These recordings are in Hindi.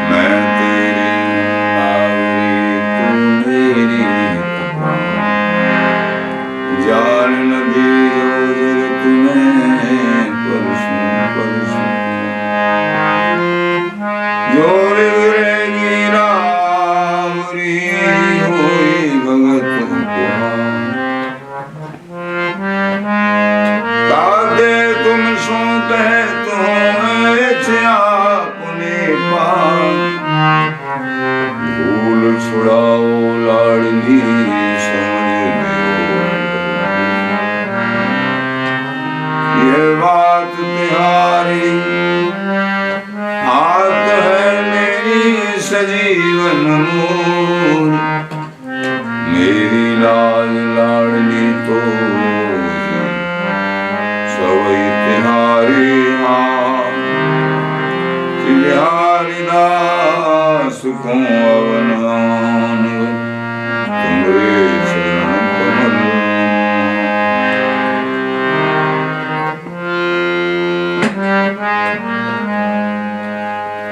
मैं तेरी नावरी तू मेरी तपन जान नदी जो जगत में परसू परसू जो गिरेगी नावरी होई भगत ताते तुम सोते अपने भूल छुड़ाओ लाडली समझ ये बात तुम्हारी हाथ है मेरी सजीवन मोर मेरी लाल लाडली तो सवई तुम्हारी हरिदास को अवनान तुम्हारे चरण कमल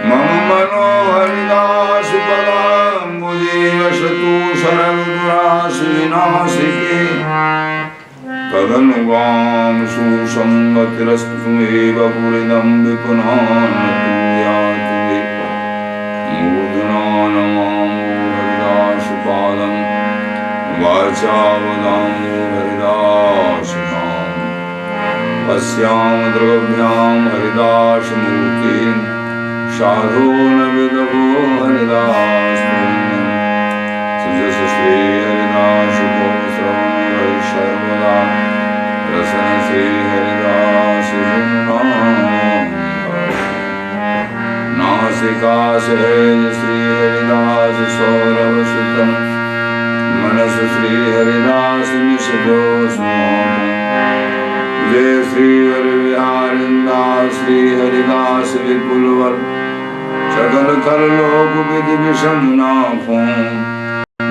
मम मनो हरिदास पदाम्बुजे वसतु सर्वदुरास विनाशिके तदनुगाम सुसंगतिरस्तु तुमेव पुरिदं विपुनानतु हरिदासपादं वाचा वदामो हरिदासनाम अस्यां द्रव्यां हरिदासमूर्तिं साधो न विदभो हरिदास सुजस श्री हरिदास को श्रवण सर्वदा रसन श्री हरिदास नासिका सहज श्री हरिदास सौरभ सुतम मनस श्री हरिदास निषदो जय श्री हरिविहारिंदास श्री हरिदास विपुलवर सकल कर लोक विधि विषम नाफों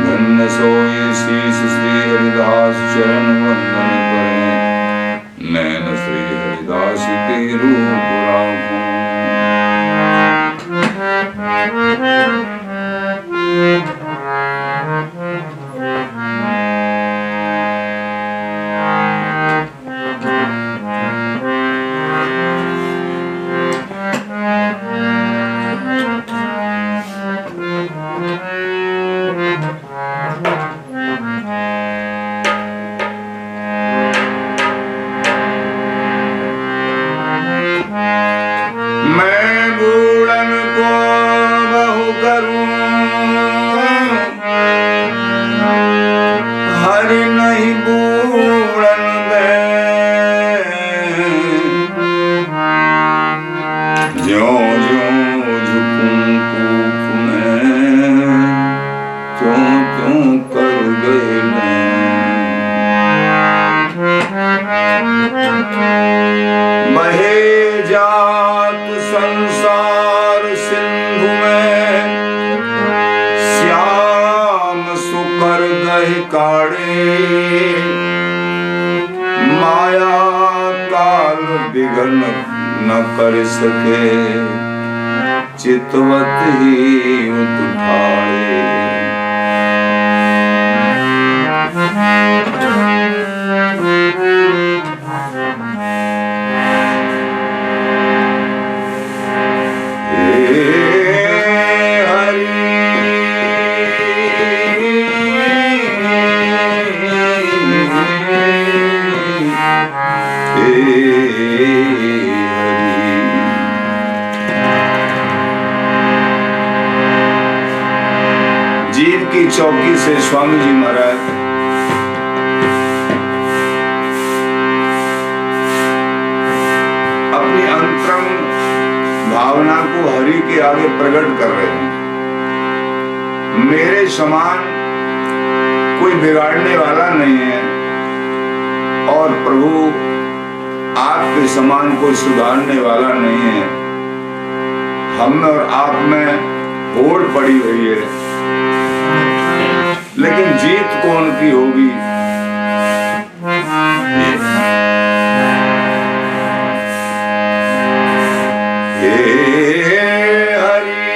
धन्य सोई शीश श्री हरिदास चरण वंदन करें नैन श्री हरिदास के रूप राखों माया काल बिघन न कर सके चितवत ही उठाए जीव की चौकी से स्वामी जी महाराज अपनी अंतरंग भावना को हरि के आगे प्रकट कर रहे हैं। मेरे समान कोई बिगाड़ने वाला नहीं है और प्रभु आपके समान कोई सुधारने वाला नहीं है। हम में और आप में होड़ पड़ी हुई है, लेकिन जीत कौन की होगी? हे हरि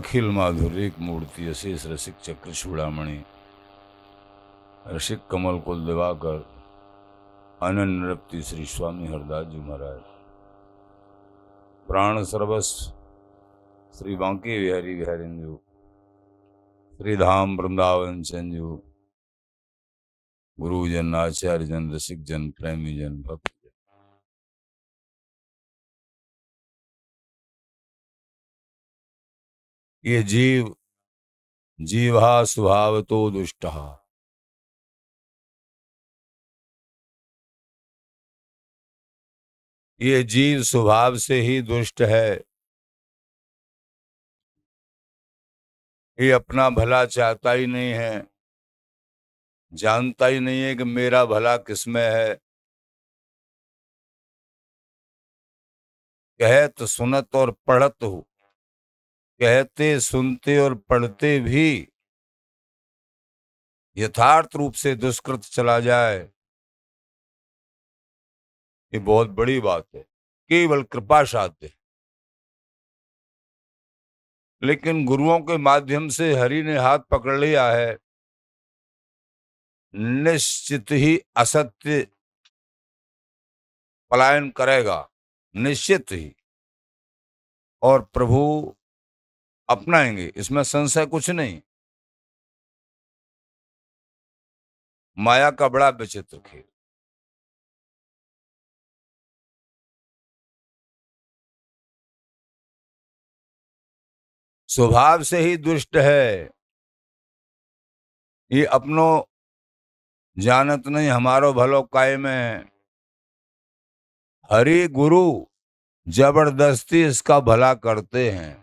अखिल माधुरिक मूर्ति अशेष रसिक चक्र चूड़ामणि रसिक कमल कुल दिवाकर अनन्य नृप्ति श्री स्वामी हरदास जी महाराज प्राण सर्वस्व श्री बांके बिहारी बिहारिंजू श्री धाम वृंदावन चंजू गुरुजन आचार्य जन रसिक जन प्रेमी जन भक्त जन। ये जीव जीवा स्वभाव तो दुष्ट, ये जीव स्वभाव से ही दुष्ट है। ये अपना भला चाहता ही नहीं है, जानता ही नहीं है कि मेरा भला किसमें है। कहत सुनत और पढ़त हो, कहते सुनते और पढ़ते भी यथार्थ रूप से दुष्कृत चला जाए, ये बहुत बड़ी बात है, केवल कृपा साध्य। लेकिन गुरुओं के माध्यम से हरि ने हाथ पकड़ लिया है, निश्चित ही असत्य पलायन करेगा, निश्चित ही, और प्रभु अपनाएंगे, इसमें संशय कुछ नहीं। माया का बड़ा विचित्र खेल। स्वभाव से ही दुष्ट है, ये अपनो जानत नहीं हमारो भलो काय में। हरि गुरु जबरदस्ती इसका भला करते हैं।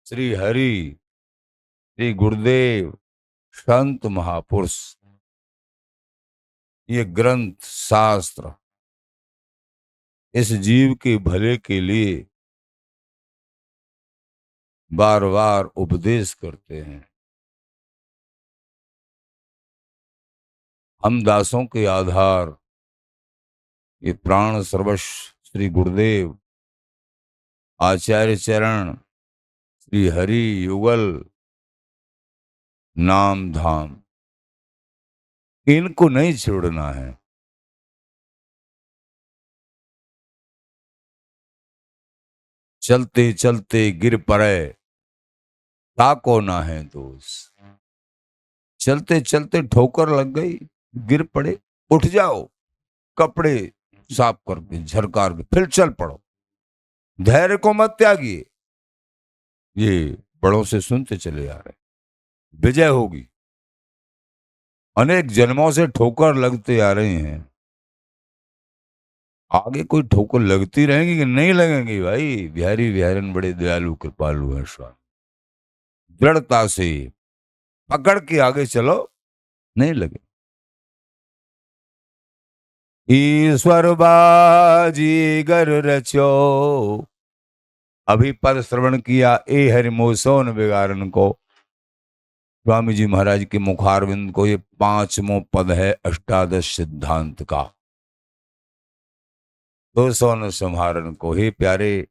श्री हरि, श्री गुरुदेव, संत महापुरुष, ये ग्रंथ शास्त्र इस जीव के भले के लिए बार बार उपदेश करते हैं। हम दासों के आधार ये प्राण सर्वस्व श्री गुरुदेव, आचार्य चरण, श्री हरि युगल, नाम धाम, इनको नहीं छोड़ना है। चलते चलते गिर पड़े ताको ना है दोष। चलते चलते ठोकर लग गई, गिर पड़े, उठ जाओ, कपड़े साफ करके झरकार के फिर चल पड़ो, धैर्य को मत त्यागिए। ये बड़ों से सुनते चले आ रहे, विजय होगी। अनेक जन्मों से ठोकर लगते आ रहे हैं, आगे कोई ठोकर लगती रहेंगी कि नहीं लगेंगी? भाई बिहारी बिहारन बड़े दयालु कृपालु है स्वामी। दृढ़ता से पकड़ के आगे चलो, नहीं लगे। ईश्वर बाजी गर रचो, अभी पद श्रवण किया ए हरिमो सोन बिगारन को। स्वामी जी महाराज के मुखारविंद को ये 5वां पद है अष्टादश सिद्धांत का। तो सोन संहारन को, हे प्यारे,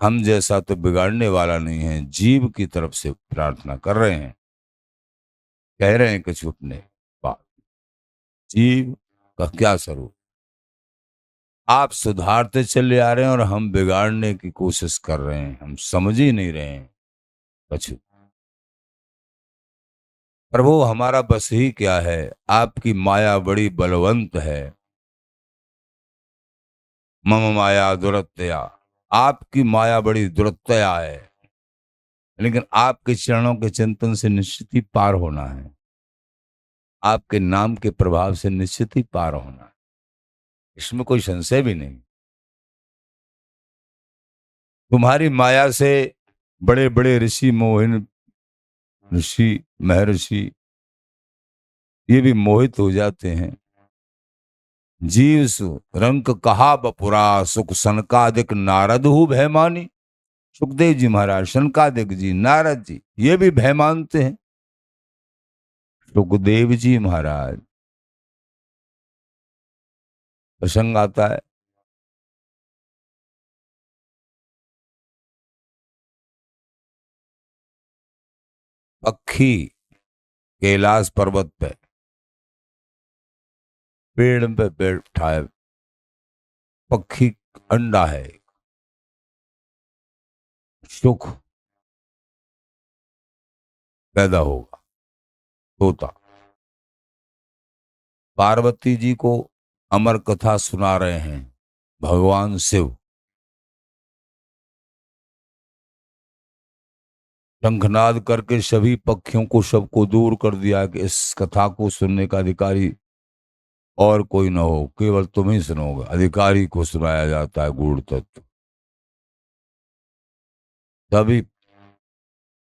हम जैसा तो बिगाड़ने वाला नहीं है, जीव की तरफ से प्रार्थना कर रहे हैं, कह रहे हैं कुछ अपने बात। जीव का क्या स्वरूप, आप सुधारते चले आ रहे हैं और हम बिगाड़ने की कोशिश कर रहे हैं, हम समझ ही नहीं रहे हैं। कछु प्रभु हमारा बस ही क्या है, आपकी माया बड़ी बलवंत है। मम माया दुरत्या, आपकी माया बड़ी दुरत्या है, लेकिन आपके चरणों के चिंतन से निश्चित ही पार होना है, आपके नाम के प्रभाव से निश्चित ही पार होना है, इसमें कोई संशय भी नहीं। तुम्हारी माया से बड़े बड़े ऋषि, मोहिन ऋषि, महर्षि, ये भी मोहित हो जाते हैं। जीव सु रंक कहा बपुरा, सुख सनकादिक नारद हु भयमानी। सुखदेव जी महाराज, सनकादिक जी, नारद जी, ये भी भय मानते हैं। सुखदेव जी महाराज, प्रसंग आता है, पक्षी कैलाश पर्वत पे पेड़ पे बैठा है, पक्षी अंडा है, सुख पैदा होगा, तोता। पार्वती जी को अमर कथा सुना रहे हैं भगवान शिव। शंखनाद करके सभी पक्षियों को सबको दूर कर दिया कि इस कथा को सुनने का अधिकारी और कोई न हो, केवल तुम ही सुनोगे। अधिकारी को सुनाया जाता है गूढ़ तत्व। सभी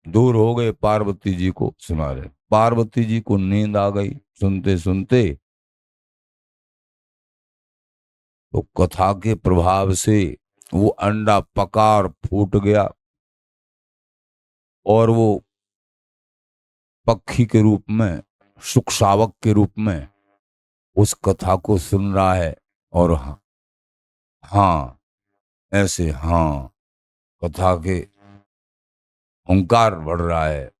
दूर हो गए, पार्वती जी को सुना रहे। पार्वती जी को नींद आ गई सुनते सुनते, तो कथा के प्रभाव से वो अंडा पका और फूट गया, और वो पक्षी के रूप में, सुख शावक के रूप में उस कथा को सुन रहा है। और हाँ, हाँ ऐसे हाँ कथा के हुंकार बढ़ रहा है।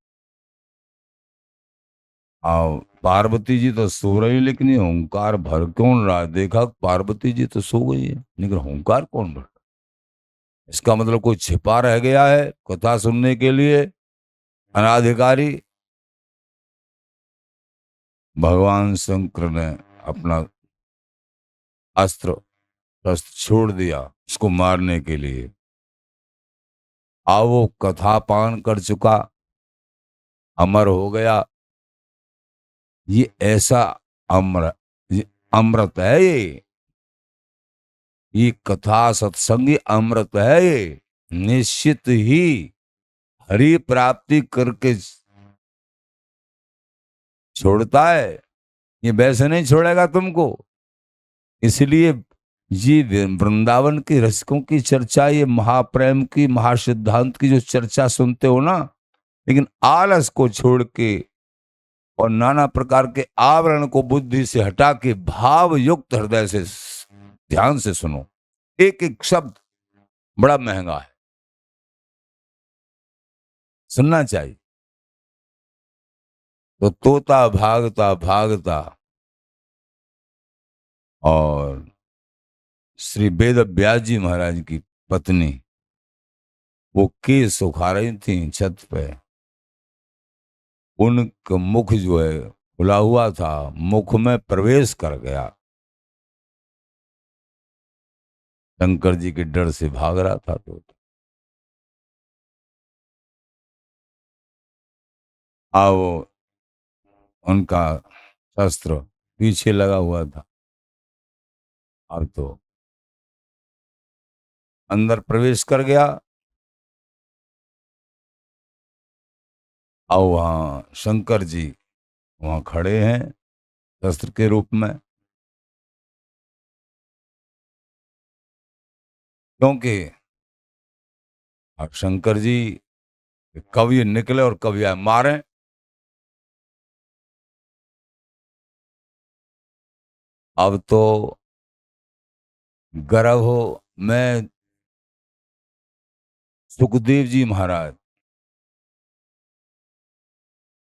पार्वती जी तो सो रही, लेकिन ये हुंकार भर कौन रहा है? देखा पार्वती जी तो सो गई है, लेकिन हुंकार कौन भर रहा है? इसका मतलब कोई छिपा रह गया है कथा सुनने के लिए, अनाधिकारी। भगवान शंकर ने अपना अस्त्र शस्त्र छोड़ दिया उसको मारने के लिए। वो कथा पान कर चुका, अमर हो गया। ये ऐसा अमृत, ये अमृत है, ये कथा सत्संगी अमृत है। ये निश्चित ही हरि प्राप्ति करके छोड़ता है, ये वैसे नहीं छोड़ेगा तुमको। इसलिए ये वृंदावन के रसिकों की चर्चा, ये महाप्रेम की, महासिद्धांत की जो चर्चा सुनते हो ना, लेकिन आलस को छोड़ के और नाना प्रकार के आवरण को बुद्धि से हटा के भाव युक्त हृदय से ध्यान से सुनो। एक एक शब्द बड़ा महंगा है, सुनना चाहिए। तो तोता भागता भागता और श्री वेद व्यास जी महाराज की पत्नी वो केस सुखा रही थी छत पे। उनका मुख जो है खुला हुआ था, मुख में प्रवेश कर गया। शंकर जी के डर से भाग रहा था तो वो उनका शस्त्र पीछे लगा हुआ था, अब तो अंदर प्रवेश कर गया। अब वहां शंकर जी वहां खड़े हैं शस्त्र के रूप में, क्योंकि अब शंकर जी कब ये निकले और कब ये मारे। अब तो गर्भ में सुखदेव जी महाराज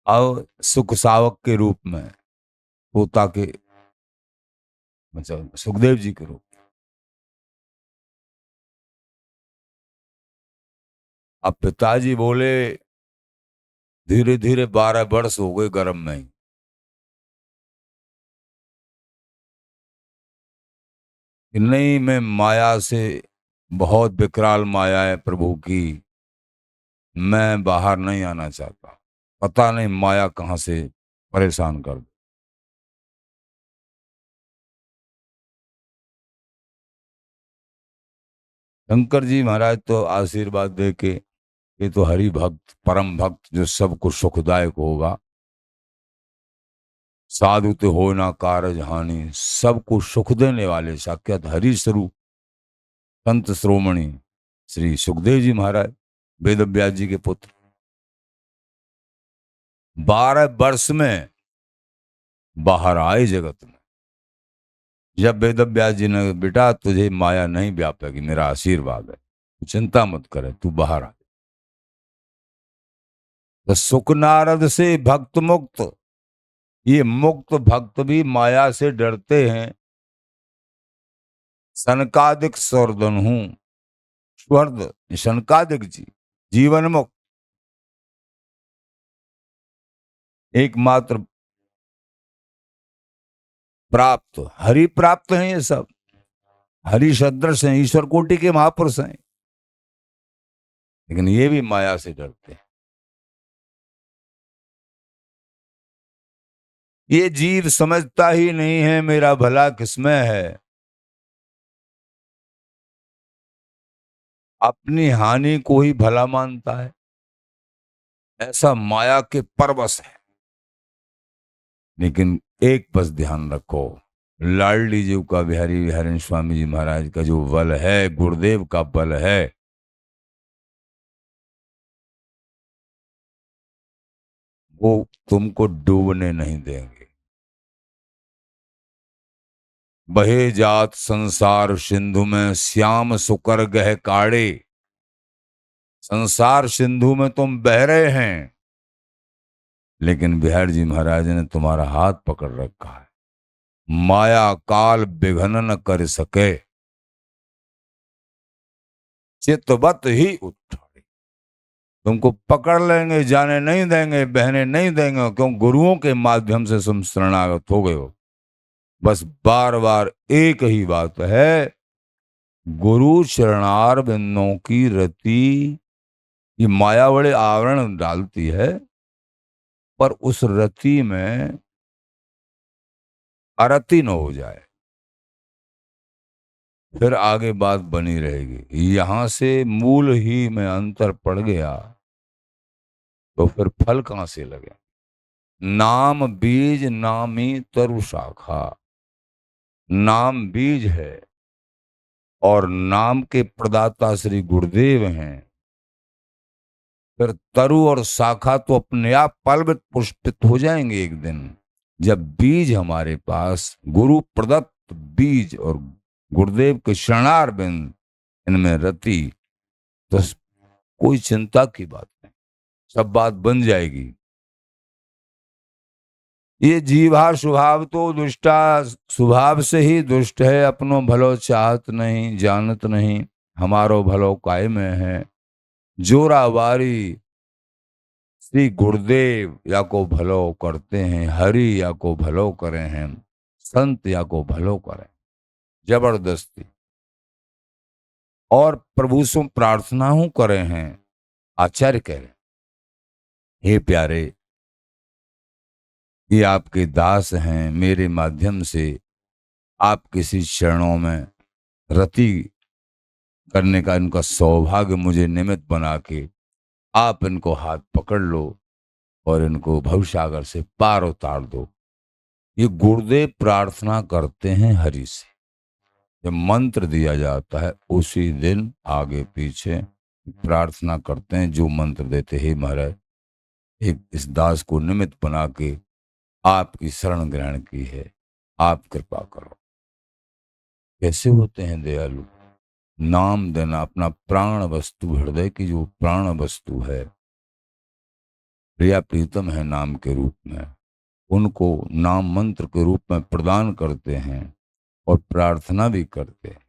अब सुख सावक के रूप में, तोता के मतलब सुखदेव जी के रूप। अब पिताजी बोले, धीरे धीरे 12 वर्ष हो गए गर्भ में ही, कि नहीं मैं माया से, बहुत विकराल माया है प्रभु की, मैं बाहर नहीं आना चाहता। पता नहीं माया कहां से परेशान कर दे। शंकर जी महाराज तो आशीर्वाद दे के, ये तो हरि भक्त परम भक्त जो सबको सुखदायक होगा, साधु ते हो ना कारज हानि, सबको सुख देने वाले साक्षात हरि स्वरूप संत श्रोमणी श्री सुखदेव जी महाराज, वेद व्यास जी के पुत्र, 12 वर्ष में बाहर आए जगत में। जब वेद व्यास जी ने, बेटा तुझे माया नहीं व्यापेगी, मेरा आशीर्वाद है, तू चिंता मत करे, तू बाहर आ। तो सुख नारद से भक्त मुक्त, ये मुक्त भक्त भी माया से डरते हैं। सनकादिक स्वर्धन हूं, स्वर्द सनकादिक जी जीवन मुक्त, एकमात्र प्राप्त हरि प्राप्त हैं ये सब, हरि सदृश हैं, ईश्वर कोटि के महापुरुष हैं, लेकिन ये भी माया से डरते हैं। ये जीव समझता ही नहीं है मेरा भला किसमें है, अपनी हानि को ही भला मानता है, ऐसा माया के परवश है। लेकिन एक बस ध्यान रखो, लाडली जी का बिहारी बिहारी स्वामी जी महाराज का जो बल है, गुरुदेव का बल है, वो तुमको डूबने नहीं देंगे। बहे जात संसार सिंधु में श्याम सुकर गह काढ़े, संसार सिंधु में तुम बह रहे हैं, लेकिन बिहार जी महाराज ने तुम्हारा हाथ पकड़ रखा है। माया काल विघ्न न कर सके, चितवत ही उठाड़े। तुमको पकड़ लेंगे, जाने नहीं देंगे, बहने नहीं देंगे, क्यों? गुरुओं के माध्यम से तुम शरणागत हो गए हो। बस बार बार एक ही बात है, गुरु चरणार बिंदों की रति, ये माया बड़े आवरण डालती है, पर उस रति में अरति न हो जाए, फिर आगे बात बनी रहेगी। यहां से मूल ही में अंतर पड़ गया तो फिर फल कहां से लगे? नाम बीज नामी तरु शाखा, नाम बीज है और नाम के प्रदाता श्री गुरुदेव हैं। फिर तरु और शाखा तो अपने आप पल्वित पुष्पित हो जाएंगे एक दिन, जब बीज हमारे पास गुरु प्रदत्त बीज और गुरुदेव के शरणार बिंद इनमें रति, तो कोई चिंता की बात नहीं, सब बात बन जाएगी। ये जीवा स्वभाव तो दुष्टा, स्वभाव से ही दुष्ट है, अपनो भलो चाहत नहीं, जानत नहीं, हमारो भलो काय में है। जोरावारी श्री गुरुदेव या को भलो करते हैं, हरि या को भलो करें हैं, संत या को भलो करें, जबरदस्ती। और प्रभु से प्रार्थना हूं करे हैं, आचार्य कह रहे, हे प्यारे, ये आपके दास हैं, मेरे माध्यम से आप किसी चरणों में रति करने का इनका सौभाग्य मुझे निमित्त बना के आप इनको हाथ पकड़ लो और इनको भवसागर से पार उतार दो। ये गुरुदेव प्रार्थना करते हैं हरि से, जब मंत्र दिया जाता है उसी दिन आगे पीछे प्रार्थना करते हैं, जो मंत्र देते हैं, महाराज एक इस दास को निमित्त बना के आपकी शरण ग्रहण की है, आप कृपा करो। कैसे होते हैं दयालु? नाम देना, अपना प्राण वस्तु, हृदय की जो प्राण वस्तु है, प्रिया प्रीतम है नाम के रूप में, उनको नाम मंत्र के रूप में प्रदान करते हैं और प्रार्थना भी करते हैं।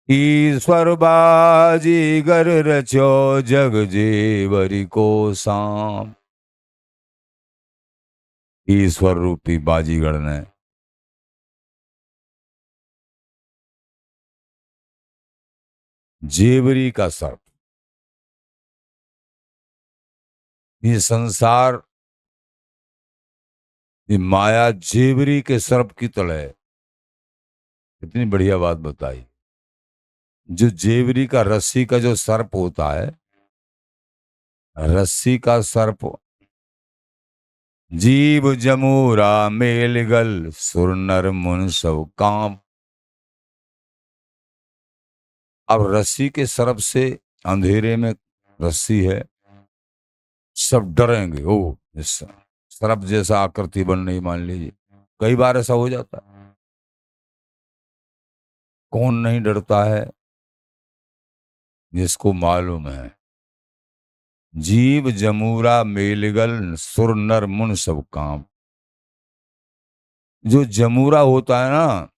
ईश्वर बाजी गर रचो जग जेवरी को सांप, ईश्वर रूपी बाजीगर ने जेवरी का सर्प, ये संसार, ये माया जेवरी के सर्प की तरह है। कितनी बढ़िया बात बताई। जो जेवरी का, रस्सी का जो सर्प होता है, रस्सी का सर्प, जीव जमूरा मेलगल सुर नर मुन सब कांप। अब रस्सी के सर्प से, अंधेरे में रस्सी है, सब डरेंगे। ओ इस सर्प जैसा आकृति बन रही, मान लीजिए कई बार ऐसा हो जाता है। कौन नहीं डरता है? जिसको मालूम है, जीव जमूरा मेलगल सुर नर मुन सब काम। जो जमूरा होता है ना,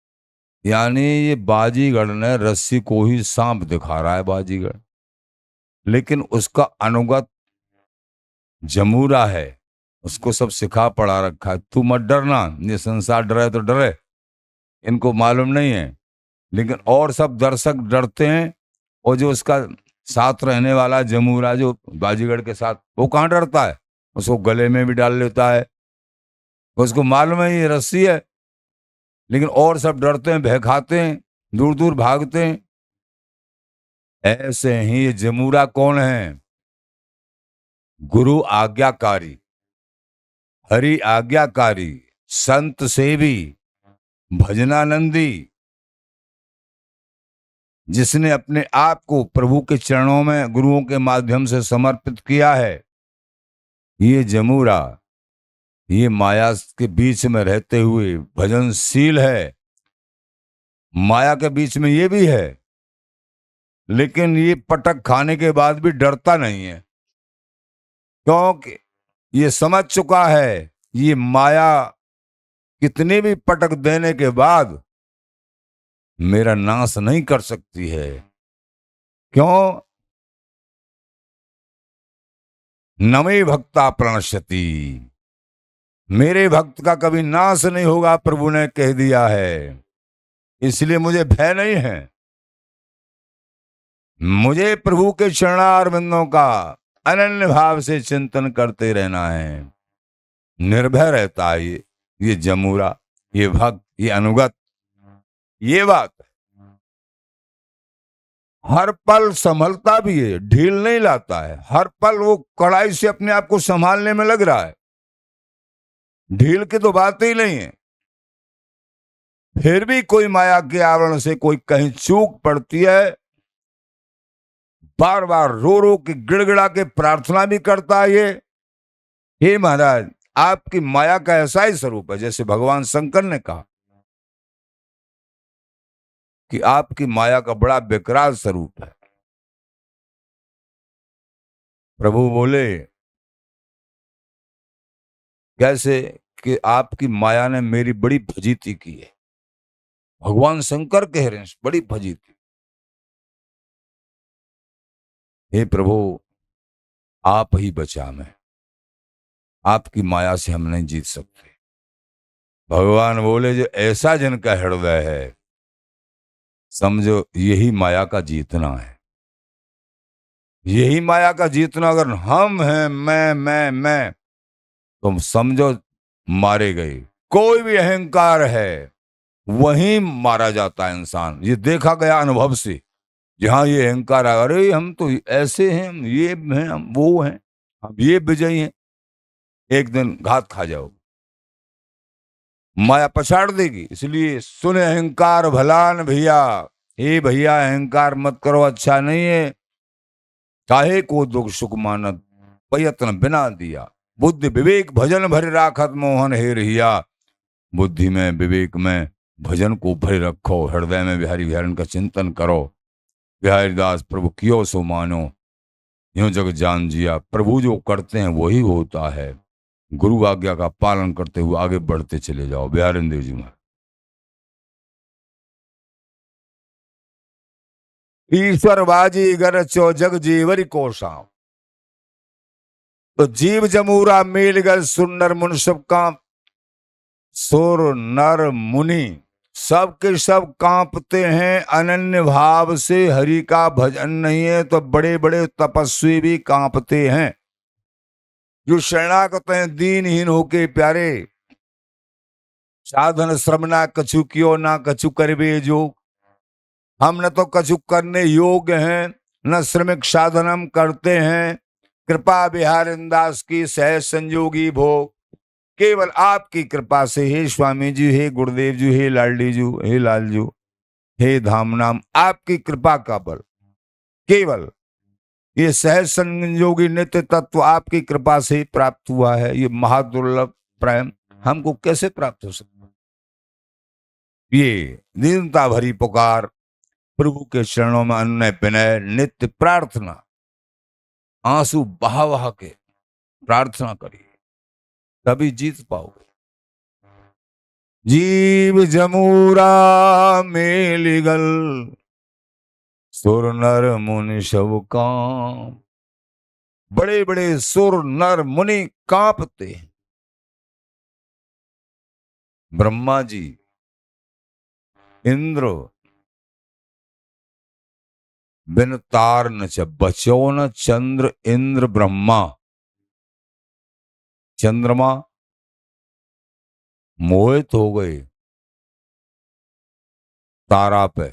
यानी ये बाजीगर ने रस्सी को ही सांप दिखा रहा है बाजीगर, लेकिन उसका अनुगत जमूरा है, उसको सब सिखा पढ़ा रखा है। तू मत डरना, ये संसार डरे तो डरे, इनको मालूम नहीं है। लेकिन और सब दर्शक डरते हैं, और जो उसका साथ रहने वाला जमूरा जो बाजीगर के साथ, वो कहाँ डरता है, उसको गले में भी डाल लेता है। उसको मालूम है ये रस्सी है, लेकिन और सब डरते हैं, भय खाते हैं, दूर दूर भागते हैं। ऐसे ही ये जमूरा कौन है? गुरु आज्ञाकारी, हरि आज्ञाकारी, संत सेवी, भजनानंदी, जिसने अपने आप को प्रभु के चरणों में गुरुओं के माध्यम से समर्पित किया है। ये जमूरा, ये माया के बीच में रहते हुए भजनशील है, माया के बीच में ये भी है, लेकिन ये पटक खाने के बाद भी डरता नहीं है, क्योंकि ये समझ चुका है ये माया कितने भी पटक देने के बाद मेरा नाश नहीं कर सकती है। क्यों? नमे भक्ता प्रणश्यति, मेरे भक्त का कभी नाश नहीं होगा, प्रभु ने कह दिया है। इसलिए मुझे भय नहीं है। मुझे प्रभु के चरणारविंदों का अनन्य भाव से चिंतन करते रहना है। निर्भय रहता है ये जमूरा, ये भक्त, ये अनुगत। ये बात हर पल संभलता भी है, ढील नहीं लाता है। हर पल वो कड़ाई से अपने आप को संभालने में लग रहा है, ढील की तो बात ही नहीं है। फिर भी कोई माया के आवरण से कोई कहीं चूक पड़ती है, बार बार रो रो के गिड़गिड़ा के प्रार्थना भी करता है। ये हे महाराज, आपकी माया का ऐसा ही स्वरूप है, जैसे भगवान शंकर ने कहा कि आपकी माया का बड़ा बेकरार स्वरूप है। प्रभु बोले कैसे कि आपकी माया ने मेरी बड़ी फजीती की है। भगवान शंकर कह रहे हैं बड़ी फजीती। हे प्रभु, आप ही बचा, मैं आपकी माया से हम नहीं जीत सकते। भगवान बोले जो ऐसा जिनका हृदय है, समझो यही माया का जीतना है। यही माया का जीतना। अगर हम हैं मैं, तो समझो मारे गए। कोई भी अहंकार है वहीं मारा जाता है इंसान। ये देखा गया अनुभव से। जहां ये अहंकार है, अरे हम तो ऐसे हैं, हम ये हैं, हम वो हैं, हम ये विजयी हैं, एक दिन घात खा जाओ, माया पछाड़ देगी। इसलिए सुने अहंकार भलान भैया, हे भैया अहंकार मत करो, अच्छा नहीं है। काहे को दुख सुख मानत, प्रयत्न बिना दिया। बुद्धि विवेक भजन भरे राखत मोहन हे रहिया। बुद्धि में, विवेक में भजन को भरे रखो, हृदय में बिहारी बिहारन का चिंतन करो। बिहारी दास प्रभु कियो सो मानो, यूं जग जान जिया। प्रभु जो करते हैं वही होता है। गुरु आज्ञा का पालन करते हुए आगे बढ़ते चले जाओ। बिहारी देव जी महाराज। ईश्वर बाजी गर चो जग जीवरी कोसा। तो जीव जमूरा मेलगल सुंदर मुन सब कांप, सुर नर मुनि सब के सब कांपते हैं अनन्य भाव से। हरि का भजन नहीं है तो बड़े बड़े तपस्वी भी कांपते हैं। जो शरणागत हैं दीनहीन होके प्यारे, साधन श्रम ना कछु कियो ना कछु करबे जो। हम न तो कछु करने योग्य हैं, न श्रमिक साधन हम करते हैं। कृपा बिहारिंदास की सहज संयोगी भोग, केवल आपकी कृपा से। हे स्वामी जी, हे गुरुदेव जी, हे लालडी जी, हे लाल जी, हे धाम नाम, आपकी कृपा का बल, केवल ये सहज संयोगी नित्य तत्व आपकी कृपा से ही प्राप्त हुआ है। ये महादुर्लभ प्रेम हमको कैसे प्राप्त हो सकता? ये दीनता भरी पुकार प्रभु के चरणों में अन्य विनय नित्य प्रार्थना, आंसू बहा बहा के प्रार्थना करिए, तभी जीत पाओगे। जीव जमूरा मेलिगल, सुर नर मुनि सब कांप। बड़े बड़े सुर नर मुनि कांपते। ब्रह्मा जी, इंद्र, बिन तार न च बचो न चंद्र इंद्र ब्रह्मा। चंद्रमा मोहित हो गए तारा पे।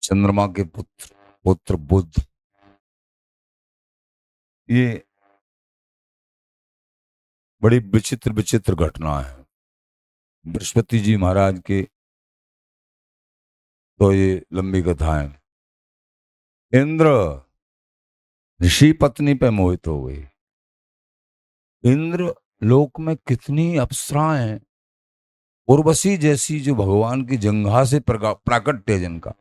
चंद्रमा के पुत्र पुत्र बुध। ये बड़ी विचित्र विचित्र घटना है। बृहस्पति जी महाराज के तो ये लंबी कथा है। इंद्र ऋषि पत्नी पे मोहित हो गई। इंद्र लोक में कितनी अप्सराएं हैं। उर्वशी जैसी जो भगवान की जंघा से प्राकट्य जिनका,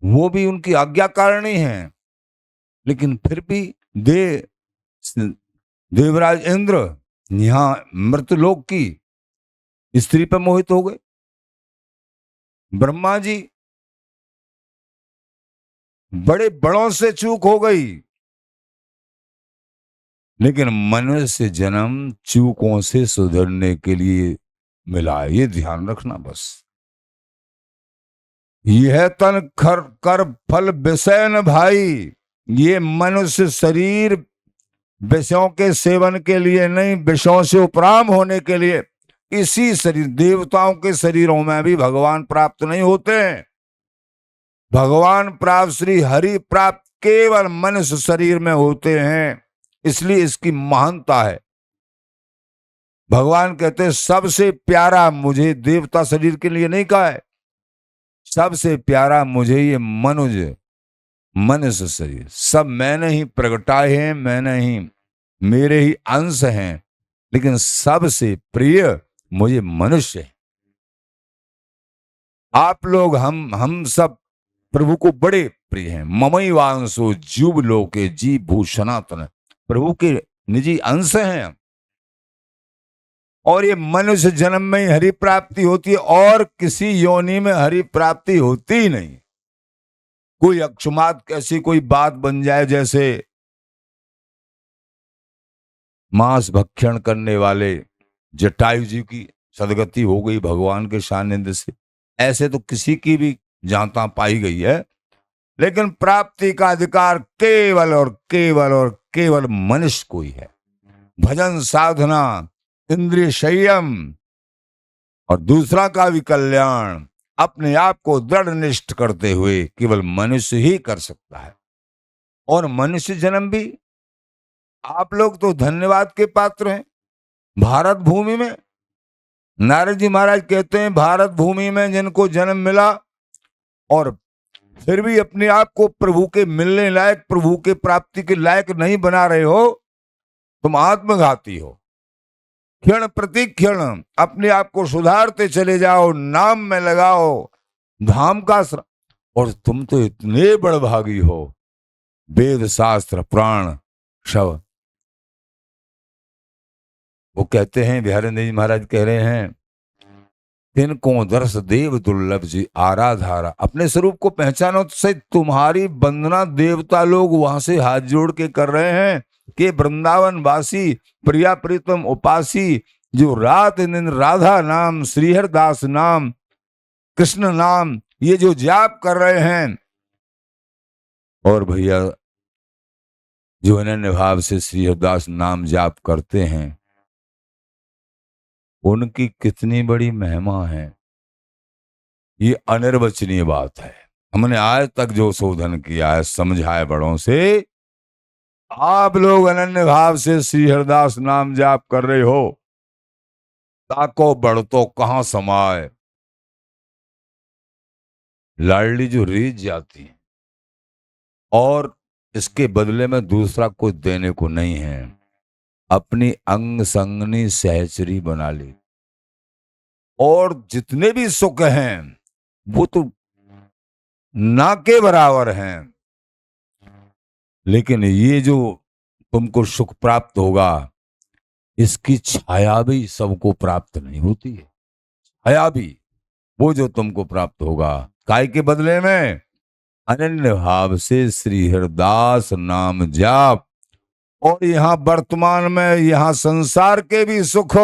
वो भी उनकी आज्ञाकारिणी है। लेकिन फिर भी देवराज इंद्र यहां मृतलोक की स्त्री पर मोहित हो गए। ब्रह्मा जी, बड़े बड़ों से चूक हो गई, लेकिन मनुष्य जन्म चूकों से सुधरने के लिए मिला है, ये ध्यान रखना बस। यह तन खर कर फल विषय न भाई। ये मनुष्य शरीर विषयों के सेवन के लिए नहीं, विषयों से उपराम होने के लिए। इसी शरीर, देवताओं के शरीरों में भी भगवान प्राप्त नहीं होते हैं। भगवान प्राप्त, श्री हरि प्राप्त केवल मनुष्य शरीर में होते हैं। इसलिए इसकी महानता है। भगवान कहते हैं सबसे प्यारा मुझे, देवता शरीर के लिए नहीं कहा है, सबसे प्यारा मुझे ये मनुष्य शरीर। सब मैंने ही प्रगटाए हैं, मैंने ही, मेरे ही अंश हैं, लेकिन सबसे प्रिय मुझे मनुष्य है। आप लोग, हम सब प्रभु को बड़े प्रिय हैं। ममई वांसो जुब लोके जी भूषणातन। प्रभु के निजी अंश हैं। और ये मनुष्य जन्म में ही हरि प्राप्ति होती है, और किसी योनि में हरि प्राप्ति होती ही नहीं। कोई अक्षमात ऐसी कोई बात बन जाए, जैसे मांस भक्षण करने वाले जटायु जी की सदगति हो गई भगवान के सानिध्य से, ऐसे तो किसी की भी जांता पाई गई है। लेकिन प्राप्ति का अधिकार केवल और केवल और केवल मनुष्य को ही है। भजन साधना, इंद्रिय संयम और दूसरा का भी कल्याण अपने आप को दृढ़ निष्ठ करते हुए केवल मनुष्य ही कर सकता है। और मनुष्य जन्म भी, आप लोग तो धन्यवाद के पात्र हैं। भारत भूमि में नारद जी महाराज कहते हैं, भारत भूमि में जिनको जन्म मिला और फिर भी अपने आप को प्रभु के मिलने लायक, प्रभु के प्राप्ति के लायक नहीं बना रहे हो, तुम आत्मघाती हो। क्षण प्रति क्षण अपने आप को सुधारते चले जाओ, नाम में लगाओ धाम का और तुम तो इतने बड़भागी हो। वेद शास्त्र पुराण शव, वो कहते हैं, बिहारी जी महाराज कह रहे हैं, तिनको दर्श देव दुर्लभ जी आराधारा। अपने स्वरूप को पहचानो तो सही। तुम्हारी वंदना देवता लोग वहां से हाथ जोड़ के कर रहे हैं कि वृंदावन वासी प्रिया प्रीतम उपासी, जो रात दिन राधा नाम, श्रीहरदास नाम, कृष्ण नाम, ये जो जाप कर रहे हैं, और भैया जो अनन्य भाव से श्रीहरदास नाम जाप करते हैं, उनकी कितनी बड़ी महिमा है। ये अनिर्वचनीय बात है। हमने आज तक जो शोधन किया है, समझाए बड़ों से, आप लोग अनन्य भाव से श्री हरदास नाम जाप कर रहे हो, ताको बढ़तो कहां समाए। लाडली जो रीझ जाती है और इसके बदले में दूसरा कुछ देने को नहीं है, अपनी अंग संगनी सहचरी बना ली और जितने भी सुख हैं वो तो ना के बराबर हैं, लेकिन ये जो तुमको सुख प्राप्त होगा इसकी छाया भी सबको प्राप्त नहीं होती है। छाया भी वो जो तुमको प्राप्त होगा काय के बदले में, अनन्य भाव से श्री हरिदास नाम जाप। और यहाँ वर्तमान में यहाँ संसार के भी सुख,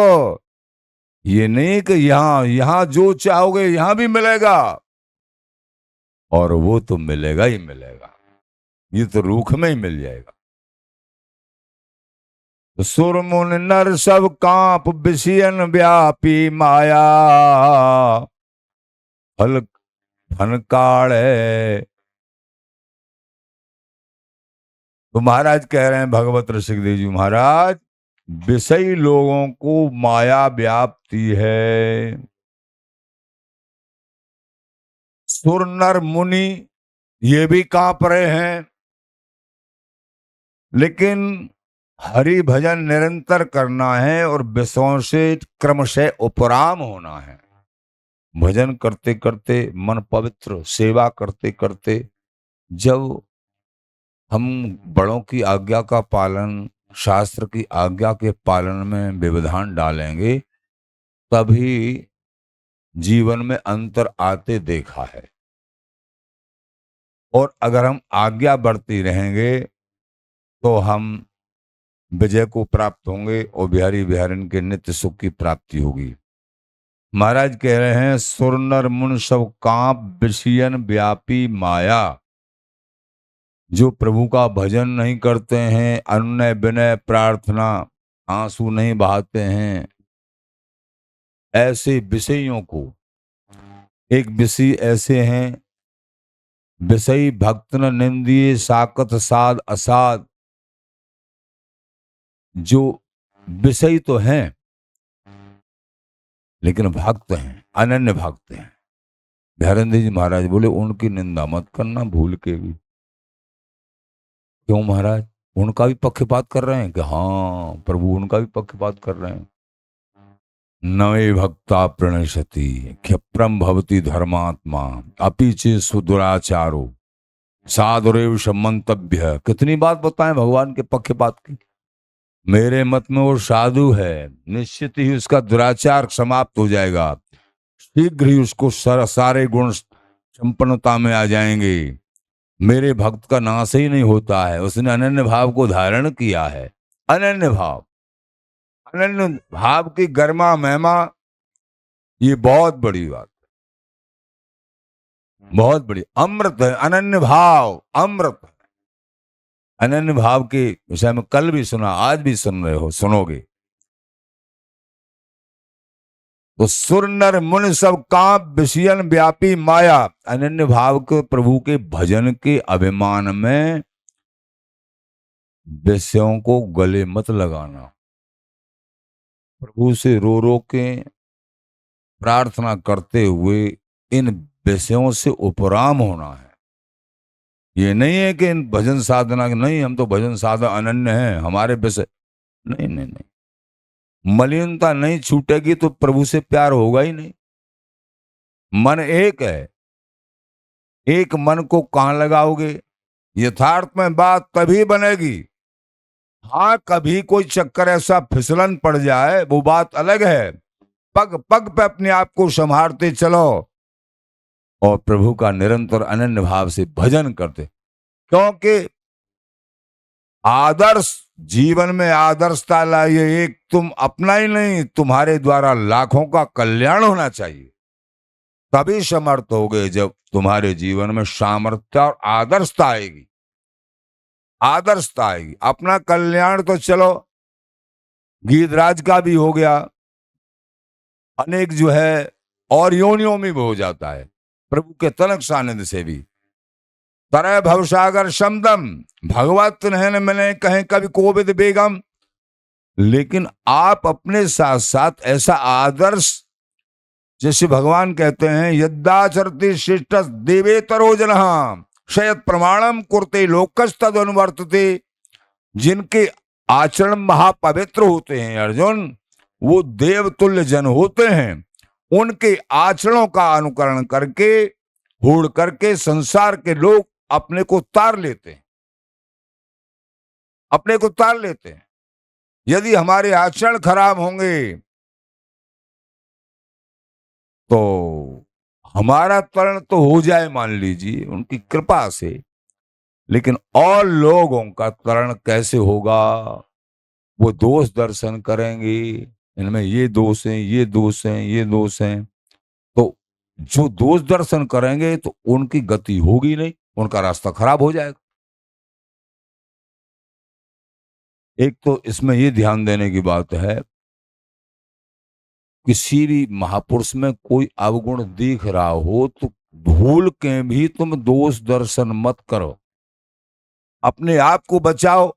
ये नहीं कि यहाँ जो चाहोगे यहाँ भी मिलेगा, और वो तो मिलेगा ही मिलेगा, ये तो रूख में ही मिल जाएगा। तो सुर मुन नर सब कांप विषयन व्यापी माया, फल फनकाड़ है। तो महाराज कह रहे हैं, भगवत ऋषिकदेव जी महाराज, विषयी लोगों को माया व्याप्ति है। सुर नर मुनि ये भी कांप रहे हैं, लेकिन हरि भजन निरंतर करना है और विषयों से क्रमशः उपराम होना है। भजन करते करते मन पवित्र, सेवा करते करते जब हम बड़ों की आज्ञा का पालन, शास्त्र की आज्ञा के पालन में व्यवधान डालेंगे, तभी जीवन में अंतर आते देखा है। और अगर हम आज्ञा बढ़ती रहेंगे तो हम विजय को प्राप्त होंगे और बिहारी बिहारिन के नित्य सुख की प्राप्ति होगी। महाराज कह रहे हैं, सुर नर मुन सब कांप विषयन व्यापी माया। जो प्रभु का भजन नहीं करते हैं, अनुनय विनय प्रार्थना आंसू नहीं बहाते हैं, ऐसे विषयों को, एक विषय ऐसे हैं विषयी भक्त न निंदिए साकत साध असाध। जो विषयी तो हैं लेकिन भक्त हैं, अनन्य भक्त हैं। बिहारंदी जी महाराज बोले, उनकी निंदा मत करना भूल के भी। क्यों महाराज? उनका भी पक्षपात कर रहे हैं कि हाँ प्रभु उनका भी पक्षपात कर रहे हैं। नवे भक्ता प्रणशति क्षप्रम भवती धर्मात्मा अपीचे सुदुराचारो साधुरेव मंतव्य। कितनी बात बताएं भगवान के पक्षपात की। मेरे मत में वो साधु है, निश्चित ही उसका दुराचार समाप्त हो जाएगा, शीघ्र ही उसको सारे गुण संपन्नता में आ जाएंगे। मेरे भक्त का नाश ही नहीं होता है, उसने अनन्य भाव को धारण किया है। अनन्य भाव, अनन्य भाव की गरिमा महिमा, ये बहुत बड़ी बात है, बहुत बड़ी। अमृत है अनन्य भाव, अमृत। अनन्य भाव के विषय में कल भी सुना, आज भी सुन रहे हो, सुनोगे। तो सुर नर मुनि सब कांप विषयन व्यापी माया। अनन्य भाव के प्रभु के भजन के अभिमान में विषयों को गले मत लगाना। प्रभु से रो रो के प्रार्थना करते हुए इन विषयों से उपराम होना है। ये नहीं है कि इन भजन साधना नहीं, हम तो भजन साधना अनन्य हैं, हमारे विषय नहीं नहीं नहीं। मलिनता नहीं छूटेगी तो प्रभु से प्यार होगा ही नहीं। मन एक है, एक मन को कहां लगाओगे? यथार्थ में बात तभी बनेगी। हाँ, कभी कोई चक्कर ऐसा फिसलन पड़ जाए वो बात अलग है। पग पग पे अपने आप को संभालते चलो और प्रभु का निरंतर अनन्य भाव से भजन करते। क्योंकि आदर्श जीवन में आदर्शता लाइए। एक तुम अपना ही नहीं, तुम्हारे द्वारा लाखों का कल्याण होना चाहिए। तभी समर्थ होगे जब तुम्हारे जीवन में सामर्थ्य और आदर्शता आएगी। आदर्शता आएगी। अपना कल्याण तो चलो गीतराज का भी हो गया, अनेक जो है और योनियों में भी हो जाता है प्रभु के तनक सानिध्य से भी। तरह भवसागर समदम भगवत नहन मिले कहें कभी कोविद बेगम। लेकिन आप अपने साथ साथ ऐसा आदर्श, जैसे भगवान कहते हैं यद्दाचरति शिष्ट देवेतरो जनः शयत प्रमाणम कुरते लोकस्तद अनुवर्तते। जिनके आचरण महापवित्र होते हैं अर्जुन, वो देवतुल्य जन होते हैं उनके आचरणों का अनुकरण करके, होड़ करके संसार के लोग अपने को तार लेते हैं, अपने को तार लेते हैं। यदि हमारे आचरण खराब होंगे तो हमारा तरण तो हो जाए, मान लीजिए उनकी कृपा से, लेकिन और लोगों का तरण कैसे होगा? वो दोष दर्शन करेंगे, इनमें ये दोष हैं, ये दोष हैं, ये दोष हैं। तो जो दोष दर्शन करेंगे तो उनकी गति होगी नहीं, उनका रास्ता खराब हो जाएगा। एक तो इसमें ये ध्यान देने की बात है, किसी भी महापुरुष में कोई अवगुण दिख रहा हो तो भूल के भी तुम दोष दर्शन मत करो, अपने आप को बचाओ।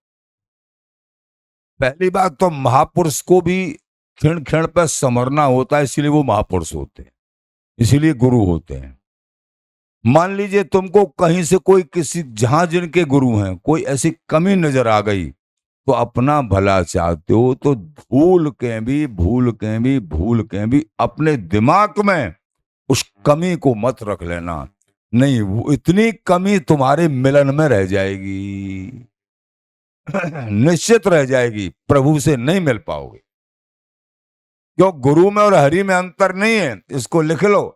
पहली बात तो महापुरुष को भी क्षण क्षण पर समरना होता है, इसीलिए वो महापुरुष होते हैं, इसीलिए गुरु होते हैं। मान लीजिए तुमको कहीं से कोई, किसी जहां जिनके गुरु हैं, कोई ऐसी कमी नजर आ गई तो अपना भला चाहते हो तो भूल के भी, भूल के भी, भूल के भी अपने दिमाग में उस कमी को मत रख लेना। नहीं, वो इतनी कमी तुम्हारे मिलन में रह जाएगी, निश्चित रह जाएगी, प्रभु से नहीं मिल पाओगे। क्यों? गुरु में और हरि में अंतर नहीं है, इसको लिख लो।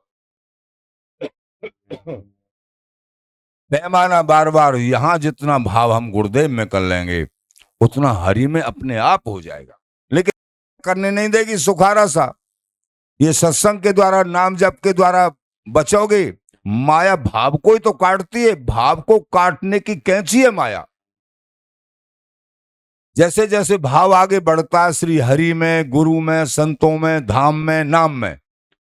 पैमाना बार बार, यहां जितना भाव हम गुरुदेव में कर लेंगे उतना हरि में अपने आप हो जाएगा, लेकिन करने नहीं देगी सुखारा सा। ये सत्संग के द्वारा, नाम जप के द्वारा बचोगे। माया भाव को ही तो काटती है, भाव को काटने की कैंची है माया। जैसे जैसे भाव आगे बढ़ता है श्री हरि में, गुरु में, संतों में, धाम में, नाम में,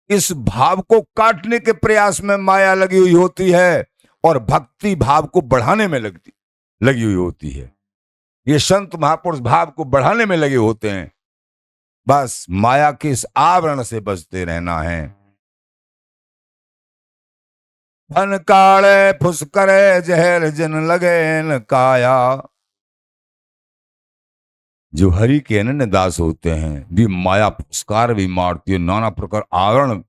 इस भाव को काटने के प्रयास में माया लगी हुई होती है और भक्ति भाव को बढ़ाने में लगी हुई होती है। ये संत महापुरुष भाव को बढ़ाने में लगे होते हैं। बस माया के इस आवरण से बचते रहना है। धन काले फुसकरे जहर जन लगे न काया। जो हरि के अनन्य दास होते हैं भी माया फुसकार भी मारती है, नाना प्रकार आवरण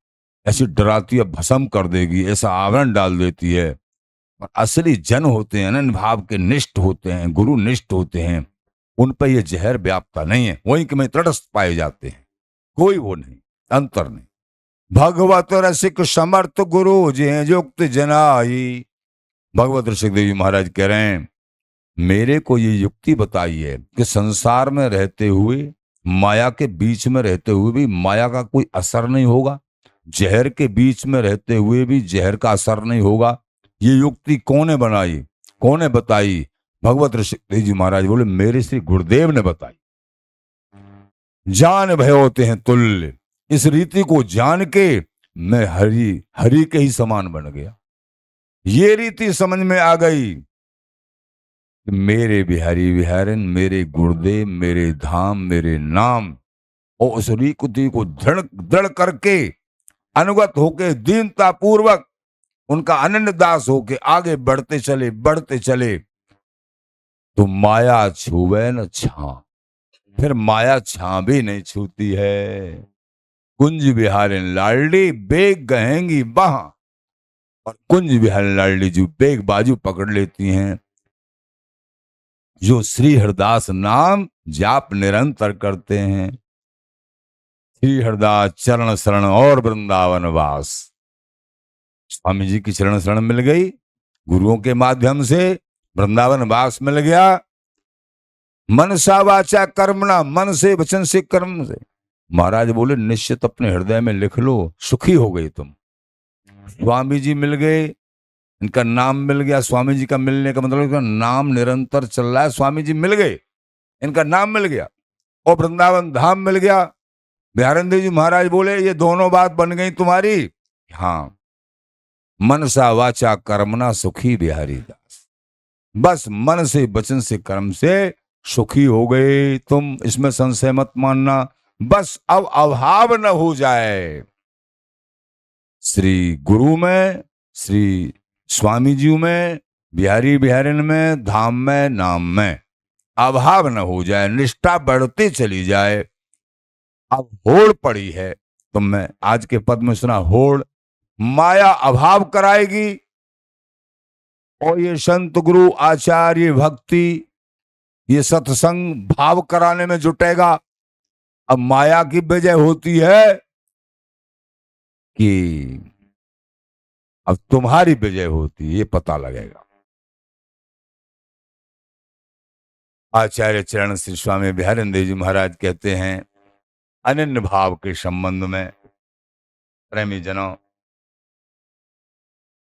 ऐसी डराती है, भस्म कर देगी, ऐसा आवरण डाल देती है। और असली जन होते हैं, अनन्य भाव के निष्ठ होते हैं, गुरु निष्ठ होते हैं, उन पर यह जहर व्यापता नहीं है, वहीं के में तटस्थ पाए जाते हैं, कोई वो नहीं, अंतर नहीं। भगवत रसिक समर्थ गुरु जे युक्त जनाई। भगवत रसिक देव जी महाराज कह रहे हैं, मेरे को ये युक्ति बताई है कि संसार में रहते हुए, माया के बीच में रहते हुए भी माया का कोई असर नहीं होगा, जहर के बीच में रहते हुए भी जहर का असर नहीं होगा। ये युक्ति कौन ने बनाई, कौन ने बताई? भगवत ऋषि जी महाराज बोले, मेरे श्री गुरुदेव ने बताई। जान भय होते हैं तुल्य, इस रीति को जान के मैं हरि के ही समान बन गया। ये रीति समझ में आ गई, मेरे बिहारी विहारन, मेरे गुरुदेव, मेरे धाम, मेरे नाम, और उस रीति को दृढ़ करके, अनुगत होके, दीनता पूर्वक उनका अनन्य दास होके आगे बढ़ते चले तो माया छूवे न छा, फिर माया छा भी नहीं छूती है। कुंज बिहारिन लाडली बेग गहेंगी वहां, और कुंज बिहारिन लाडली जो बेग बाजू पकड़ लेती हैं, जो श्री हरदास नाम जाप निरंतर करते हैं। श्री हरदास चरण शरण और वृंदावन वास। स्वामी जी की चरण शरण मिल गई, गुरुओं के माध्यम से वृंदावन वास मिल गया। मनसा वाचा कर्मणा, मन से, वचन से, कर्म से। महाराज बोले, निश्चित अपने हृदय में लिख लो, सुखी हो गई तुम। स्वामी जी मिल गए, इनका नाम मिल गया। स्वामी जी का मिलने का मतलब इनका नाम निरंतर चल रहा है। स्वामी जी मिल गए, इनका नाम मिल गया, और वृंदावन धाम मिल गया। बिहारंदेव जी महाराज बोले, ये दोनों बात बन गई तुम्हारी। हाँ, मनसा वाचा कर्मणा सुखी बिहारी दास। बस मन से, वचन से, कर्म से सुखी हो गए तुम, इसमें संशय मत मानना। बस अब अभाव न हो जाए। श्री गुरु में, श्री स्वामी जी में, बिहारी बिहारिन में, धाम में, नाम में अभाव न हो जाए, निष्ठा बढ़ती चली जाए। अब होड़ पड़ी है, तुमने आज के पद में सुना, होड़ माया अभाव कराएगी, और ये संत गुरु आचार्य भक्ति ये सत्संग भाव कराने में जुटेगा। अब माया की वजह होती है कि अब तुम्हारी वजह होती है, ये पता लगेगा। आचार्य चरण श्री स्वामी बिहारिंद्र जी महाराज कहते हैं, अनन्य भाव के संबंध में प्रेमी जनों,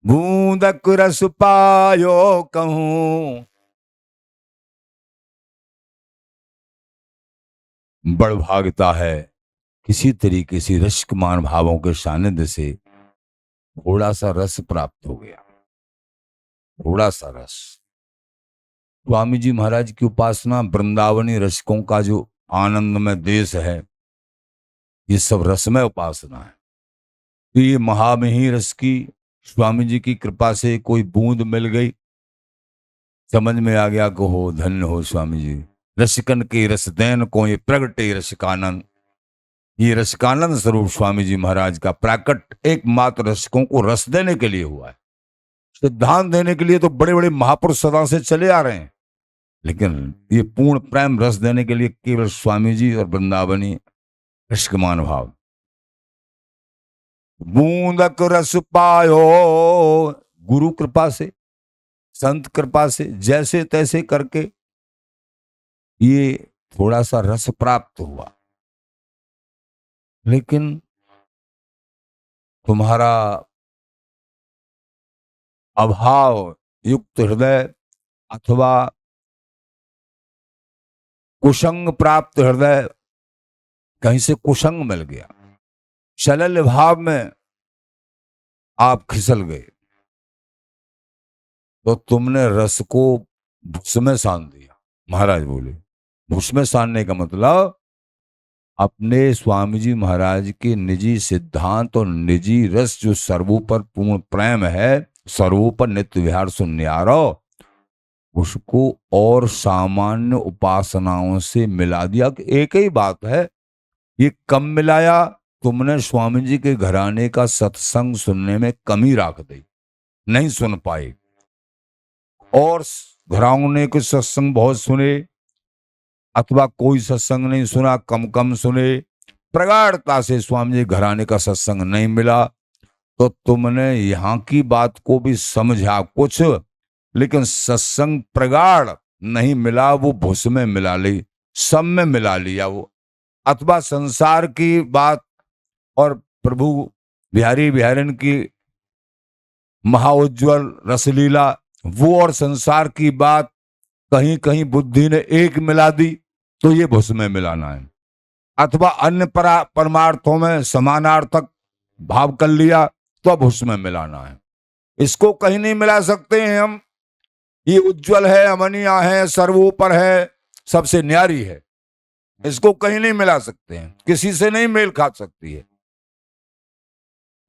बूंदक रस पायो कहूं, बड़ भागता है किसी तरीके से रसकमान भावों के सानिध्य से थोड़ा सा रस प्राप्त हो गया, थोड़ा सा रस। स्वामी जी महाराज की उपासना वृंदावनी रसिकों का जो आनंदमय देश है, ये सब रसमय उपासना है। तो ये महामही रस की स्वामी जी की कृपा से कोई बूंद मिल गई, समझ में आ गया को हो धन्य हो स्वामी जी, रसिकन के रसदैन को ये प्रगटे रसिकानंद। ये रसिकानंद स्वरूप स्वामी जी महाराज का प्राकट एकमात्र रसिकों को रस देने के लिए हुआ है। सिद्धांत देने के लिए तो बड़े बड़े महापुरुष सदा से चले आ रहे हैं, लेकिन ये पूर्ण प्रेम रस देने के लिए केवल स्वामी जी और वृंदावनी रसिकमान भाव। बूंदक रस पायो, गुरु कृपा से, संत कृपा से, जैसे तैसे करके ये थोड़ा सा रस प्राप्त हुआ, लेकिन तुम्हारा अभाव युक्त हृदय अथवा कुसंग प्राप्त हृदय, कहीं से कुसंग मिल गया, शलल भाव में आप खिसल गए, तो तुमने रस को भुस में सान दिया। महाराज बोले भुस में सानने का मतलब अपने स्वामी जी महाराज के निजी सिद्धांत और निजी रस जो सर्वोपर पूर्ण प्रेम है, सर्वोपर नित्य विहार सुन्यारो, उसको और सामान्य उपासनाओं से मिला दिया। कि एक ही बात है, ये कम मिलाया, तुमने स्वामी जी के घराने का सत्संग सुनने में कमी रख दी, नहीं सुन पाए, और घराने के सत्संग बहुत सुने अथवा कोई सत्संग नहीं सुना, कम कम सुने, प्रगाढ़ता से स्वामी जी घराने का सत्संग नहीं मिला, तो तुमने यहाँ की बात को भी समझा कुछ, लेकिन सत्संग प्रगाढ़ नहीं मिला, वो भुस में मिला ली, सब में मिला लिया वो, अथवा संसार की बात और प्रभु बिहारी बिहारिन की महाउज्ज्वल रसलीला, वो और संसार की बात कहीं कहीं बुद्धि ने एक मिला दी, तो ये भुस में मिलाना है। अथवा अन्य परमार्थों में समानार्थक भाव कर लिया, तो अब भुस में मिलाना है। इसको कहीं नहीं मिला सकते हैं हम। ये उज्जवल है, अमनिया है, सर्वोपर है, सबसे न्यारी है, इसको कहीं नहीं मिला सकते हैं, किसी से नहीं मेल खा सकती है।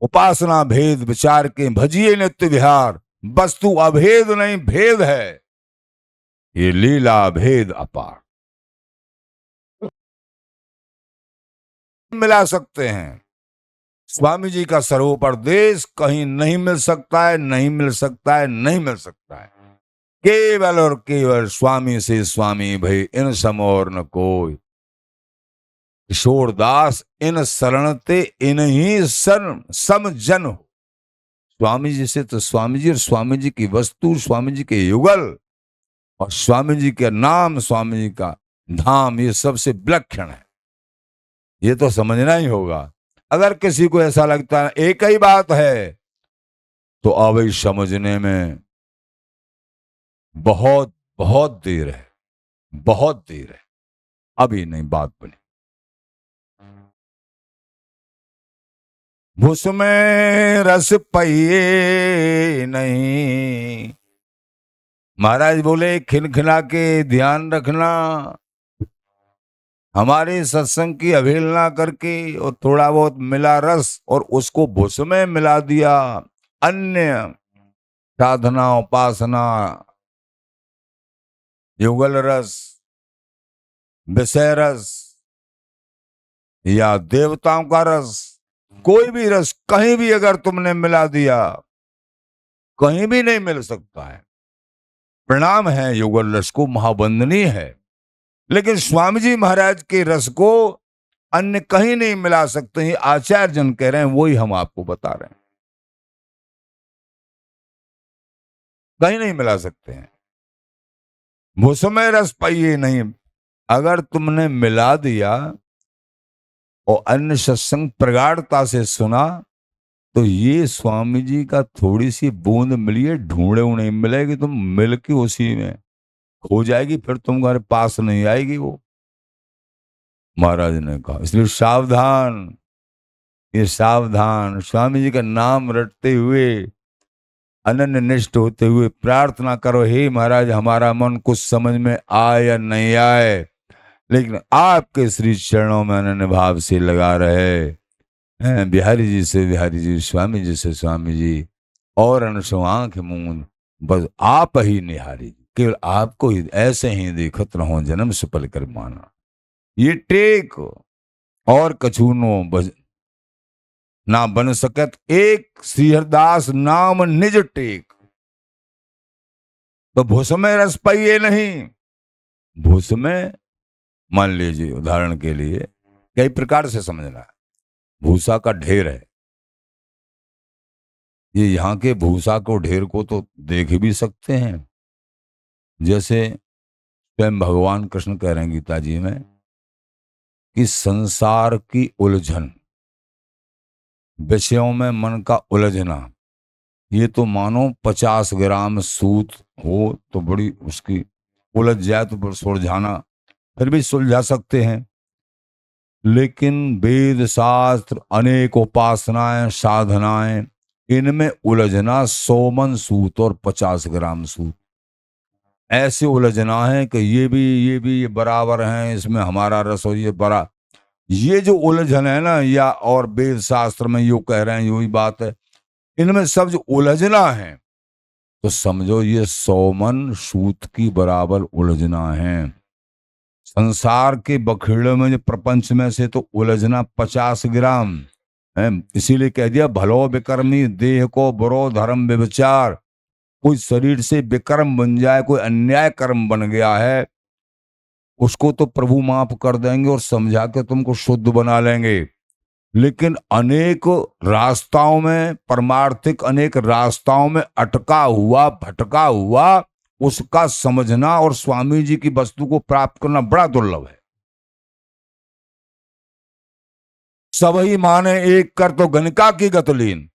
उपासना भेद विचार के भजिए नित्य विहार, वस्तु अभेद नहीं भेद है, ये लीला भेद अपार। मिला सकते हैं। स्वामी जी का सर्वोपदेश कहीं नहीं मिल सकता है, नहीं मिल सकता है, नहीं मिल सकता है। केवल और केवल स्वामी से स्वामी भई, इन सम और न कोई। किशोर दास इन शरणते इन ही शरण सम जन हो। स्वामी जी से तो स्वामी जी और स्वामी जी की वस्तु, स्वामी जी के युगल और स्वामी जी के नाम, स्वामी जी का धाम, ये सबसे विलक्षण है। ये तो समझना ही होगा। अगर किसी को ऐसा लगता है एक ही बात है, तो अब समझने में बहुत बहुत देर है, बहुत देर है, अभी नहीं बात बनी। भुस में रस पहिए नहीं, महाराज बोले खिलखिला के ध्यान रखना, हमारे सत्संग की अवहेलना करके और थोड़ा बहुत मिला रस और उसको भुस में मिला दिया। अन्य साधना उपासना, युगल रस, विषय रस या देवताओं का रस, कोई भी रस कहीं भी अगर तुमने मिला दिया, कहीं भी नहीं मिल सकता है। प्रणाम है युगल रस को, महावंदनीय है, लेकिन स्वामी जी महाराज के रस को अन्य कहीं नहीं मिला सकते। ये आचार्य जन कह रहे हैं, वही हम आपको बता रहे हैं, कहीं नहीं मिला सकते हैं। भूसमय रस पाइए नहीं, अगर तुमने मिला दिया और अन्य सत्संग प्रगाढ़ता से सुना, तो ये स्वामी जी का थोड़ी सी बूंद मिली है, ढूंढे नहीं मिलेगी, तुम मिल के उसी में हो जाएगी, फिर तुम्हारे पास नहीं आएगी वो। महाराज ने कहा इसलिए सावधान, ये सावधान। स्वामी जी का नाम रटते हुए, अनन्य निष्ठ होते हुए प्रार्थना करो, हे महाराज हमारा मन कुछ समझ में आए या नहीं आए, लेकिन आपके श्री चरणों में अनन्य भाव से लगा रहे हैं। बिहारी जी से बिहारी जी, स्वामी जी से स्वामी जी, और अनसो आंख मूंद बस आप ही निहारी, केवल आपको ही ऐसे ही देखत रहो, जन्म सफल कर माना। ये टेक और कछूनो बज ना बन सकत, एक श्री हरदास नाम निज टेक। तो भूसमय रस पाइए नहीं। भूसमय मान लीजिए उदाहरण के लिए कई प्रकार से समझना है। भूसा का ढेर है, ये यहाँ के भूसा को ढेर को तो देख भी सकते हैं, जैसे स्वयं भगवान कृष्ण कह रहे हैं गीता जी में कि संसार की उलझन, विषयों में मन का उलझना, ये तो मानो 50 ग्राम सूत हो तो बड़ी उसकी उलझ जाए तो सुलझाना फिर भी सुलझा सकते हैं, लेकिन वेद शास्त्र अनेक उपासनाएं साधनाएं, इनमें उलझना 100 मन सूत और 50 ग्राम सूत, ऐसे उलझना है कि ये बराबर हैं, इसमें हमारा रस और ये बड़ा, ये जो उलझन है ना, या और वेद शास्त्र में यो कह रहे हैं यही बात है, इनमें सब जो उलझना है तो समझो ये 100 मन सूत की बराबर उलझना है। संसार के बखेड़े में जो प्रपंच में से तो उलझना 50 ग्राम है, इसीलिए कह दिया भलो विकर्मी देह को बुरो धर्म व्यभिचार। कोई शरीर से विकर्म बन जाए, कोई अन्याय कर्म बन गया है, उसको तो प्रभु माफ कर देंगे और समझा के तुमको शुद्ध बना लेंगे, लेकिन अनेक रास्ताओं में, परमार्थिक अनेक रास्ताओं में अटका हुआ भटका हुआ उसका समझना और स्वामी जी की वस्तु को प्राप्त करना बड़ा दुर्लभ है। सब ही माने एक कर तो गणिका की गति लीन,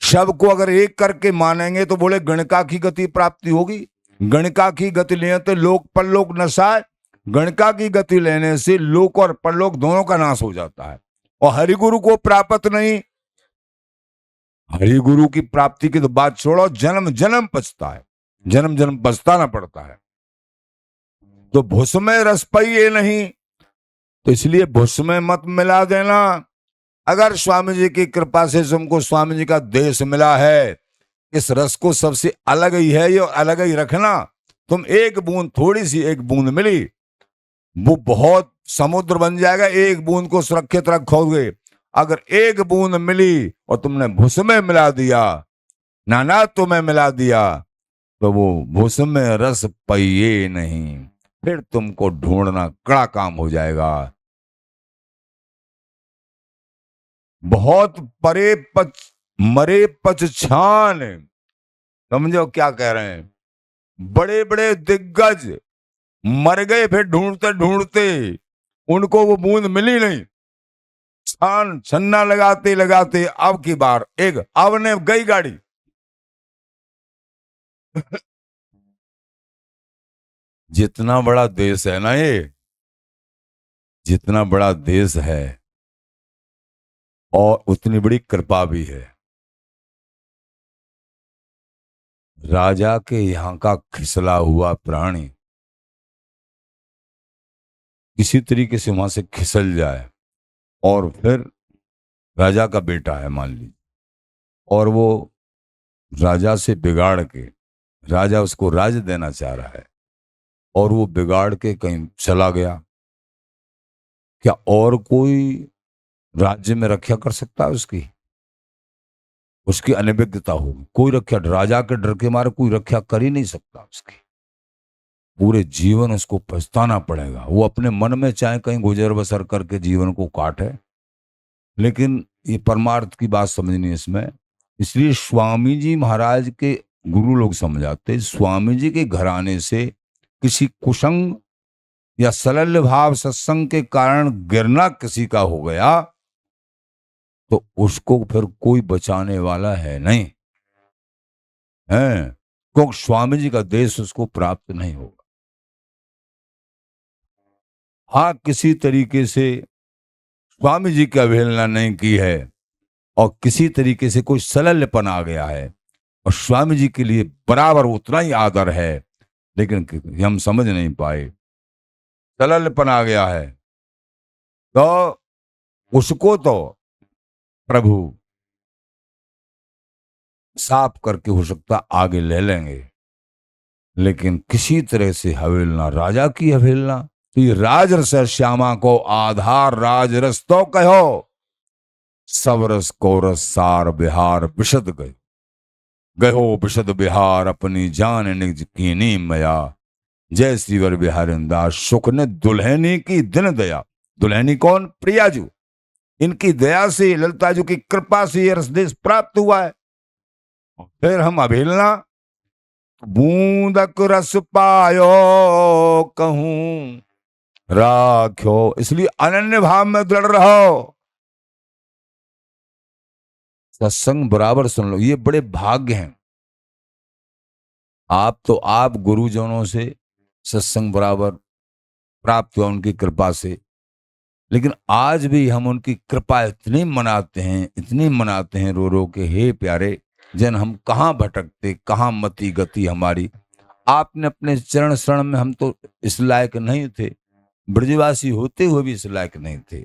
सबको अगर एक करके मानेंगे तो बोले गणिका की गति प्राप्ति होगी। गणिका की गति लेने तो लोक परलोक नशाए, गणिका की गति लेने से लोक और परलोक दोनों का नाश हो जाता है, और हरिगुरु को प्राप्त नहीं। हरिगुरु की प्राप्ति की तो बात छोड़ो, जन्म जन्म पछता है, जन्म जन्म पछताना पड़ता है। तो भूसमय रस पाइए नहीं, तो इसलिए भूसमय मत मिला देना। अगर स्वामी जी की कृपा से तुमको स्वामी जी का देश मिला है, इस रस को सबसे अलग ही है, ये अलग ही रखना। तुम एक बूंद, थोड़ी सी एक बूंद मिली, वो बहुत समुद्र बन जाएगा। एक बूंद को सुरक्षित रखोगे। अगर एक बूंद मिली और तुमने भूसमय मिला दिया, नाना तुम्हें मिला दिया, तो वो भूसमय रस पाइए नहीं, फिर तुमको ढूंढना कड़ा काम हो जाएगा। बहुत परे मरे पच छान, समझो क्या कह रहे हैं। बड़े बड़े दिग्गज मर गए, फिर ढूंढते ढूंढते उनको वो बूंद मिली नहीं, छान छन्ना लगाते लगाते अब की बार एक अब ने गई गाड़ी। जितना बड़ा देश है ना, ये जितना बड़ा देश है और उतनी बड़ी कृपा भी है। राजा के यहाँ का खिसला हुआ प्राणी किसी तरीके से वहां से खिसल जाए, और फिर राजा का बेटा है मान लीजिए, और वो राजा से बिगाड़ के, राजा उसको राज्य देना चाह रहा है और वो बिगाड़ के कहीं चला गया, क्या और कोई राज्य में रक्षा कर सकता है उसकी? उसकी अनभिज्ञता होगी। कोई रक्षा, राजा के डर के मारे कोई रक्षा कर ही नहीं सकता उसकी। पूरे जीवन उसको पछताना पड़ेगा। वो अपने मन में चाहे कहीं गुजर बसर करके जीवन को काटे, लेकिन ये परमार्थ की बात समझनी है इसमें। इसलिए स्वामी जी महाराज के गुरु लोग समझाते, स्वामी जी के घराने से किसी कुसंग या सलल्य भाव सत्संग के कारण गिरना किसी का हो गया तो उसको फिर कोई बचाने वाला है नहीं है, क्योंकि स्वामी जी का देश उसको प्राप्त नहीं होगा। हाँ, किसी तरीके से स्वामी जी की अवहेलना नहीं की है और किसी तरीके से कोई सलल्यपन आ गया है और स्वामी जी के लिए बराबर उतना ही आदर है, लेकिन हम समझ नहीं पाए, सलल्यपन आ गया है, तो उसको तो प्रभु साफ करके हो सकता आगे ले लेंगे। लेकिन किसी तरह से हवेलना, राजा की हवेलना, तो ये राजरस श्यामा को आधार राजरस तो कहो, सबरस कोरस सार बिहार विशद गए, गयो विशद बिहार अपनी जान निज कीनी मया, जय श्रीवर बिहारिंदास सुख ने दुल्हनी की दिन दया। दुल्हनी कौन? प्रियाजू। इनकी दया से, ललिताजू की कृपा से ये रसदेश प्राप्त हुआ है। फिर हम अभेलना, बूंदक रस पायो कहूं राख्यो, इसलिए अनन्य भाव में दृढ़ रहो। सत्संग बराबर सुन लो, ये बड़े भाग्य हैं। आप गुरुजनों से सत्संग बराबर प्राप्त हुआ उनकी कृपा से, लेकिन आज भी हम उनकी कृपा इतनी मनाते हैं रो रो के, हे प्यारे जन हम कहाँ भटकते, कहाँ मति गति हमारी। आपने अपने चरण शरण में, हम तो इस लायक नहीं थे, ब्रजवासी होते हुए भी इस लायक नहीं थे,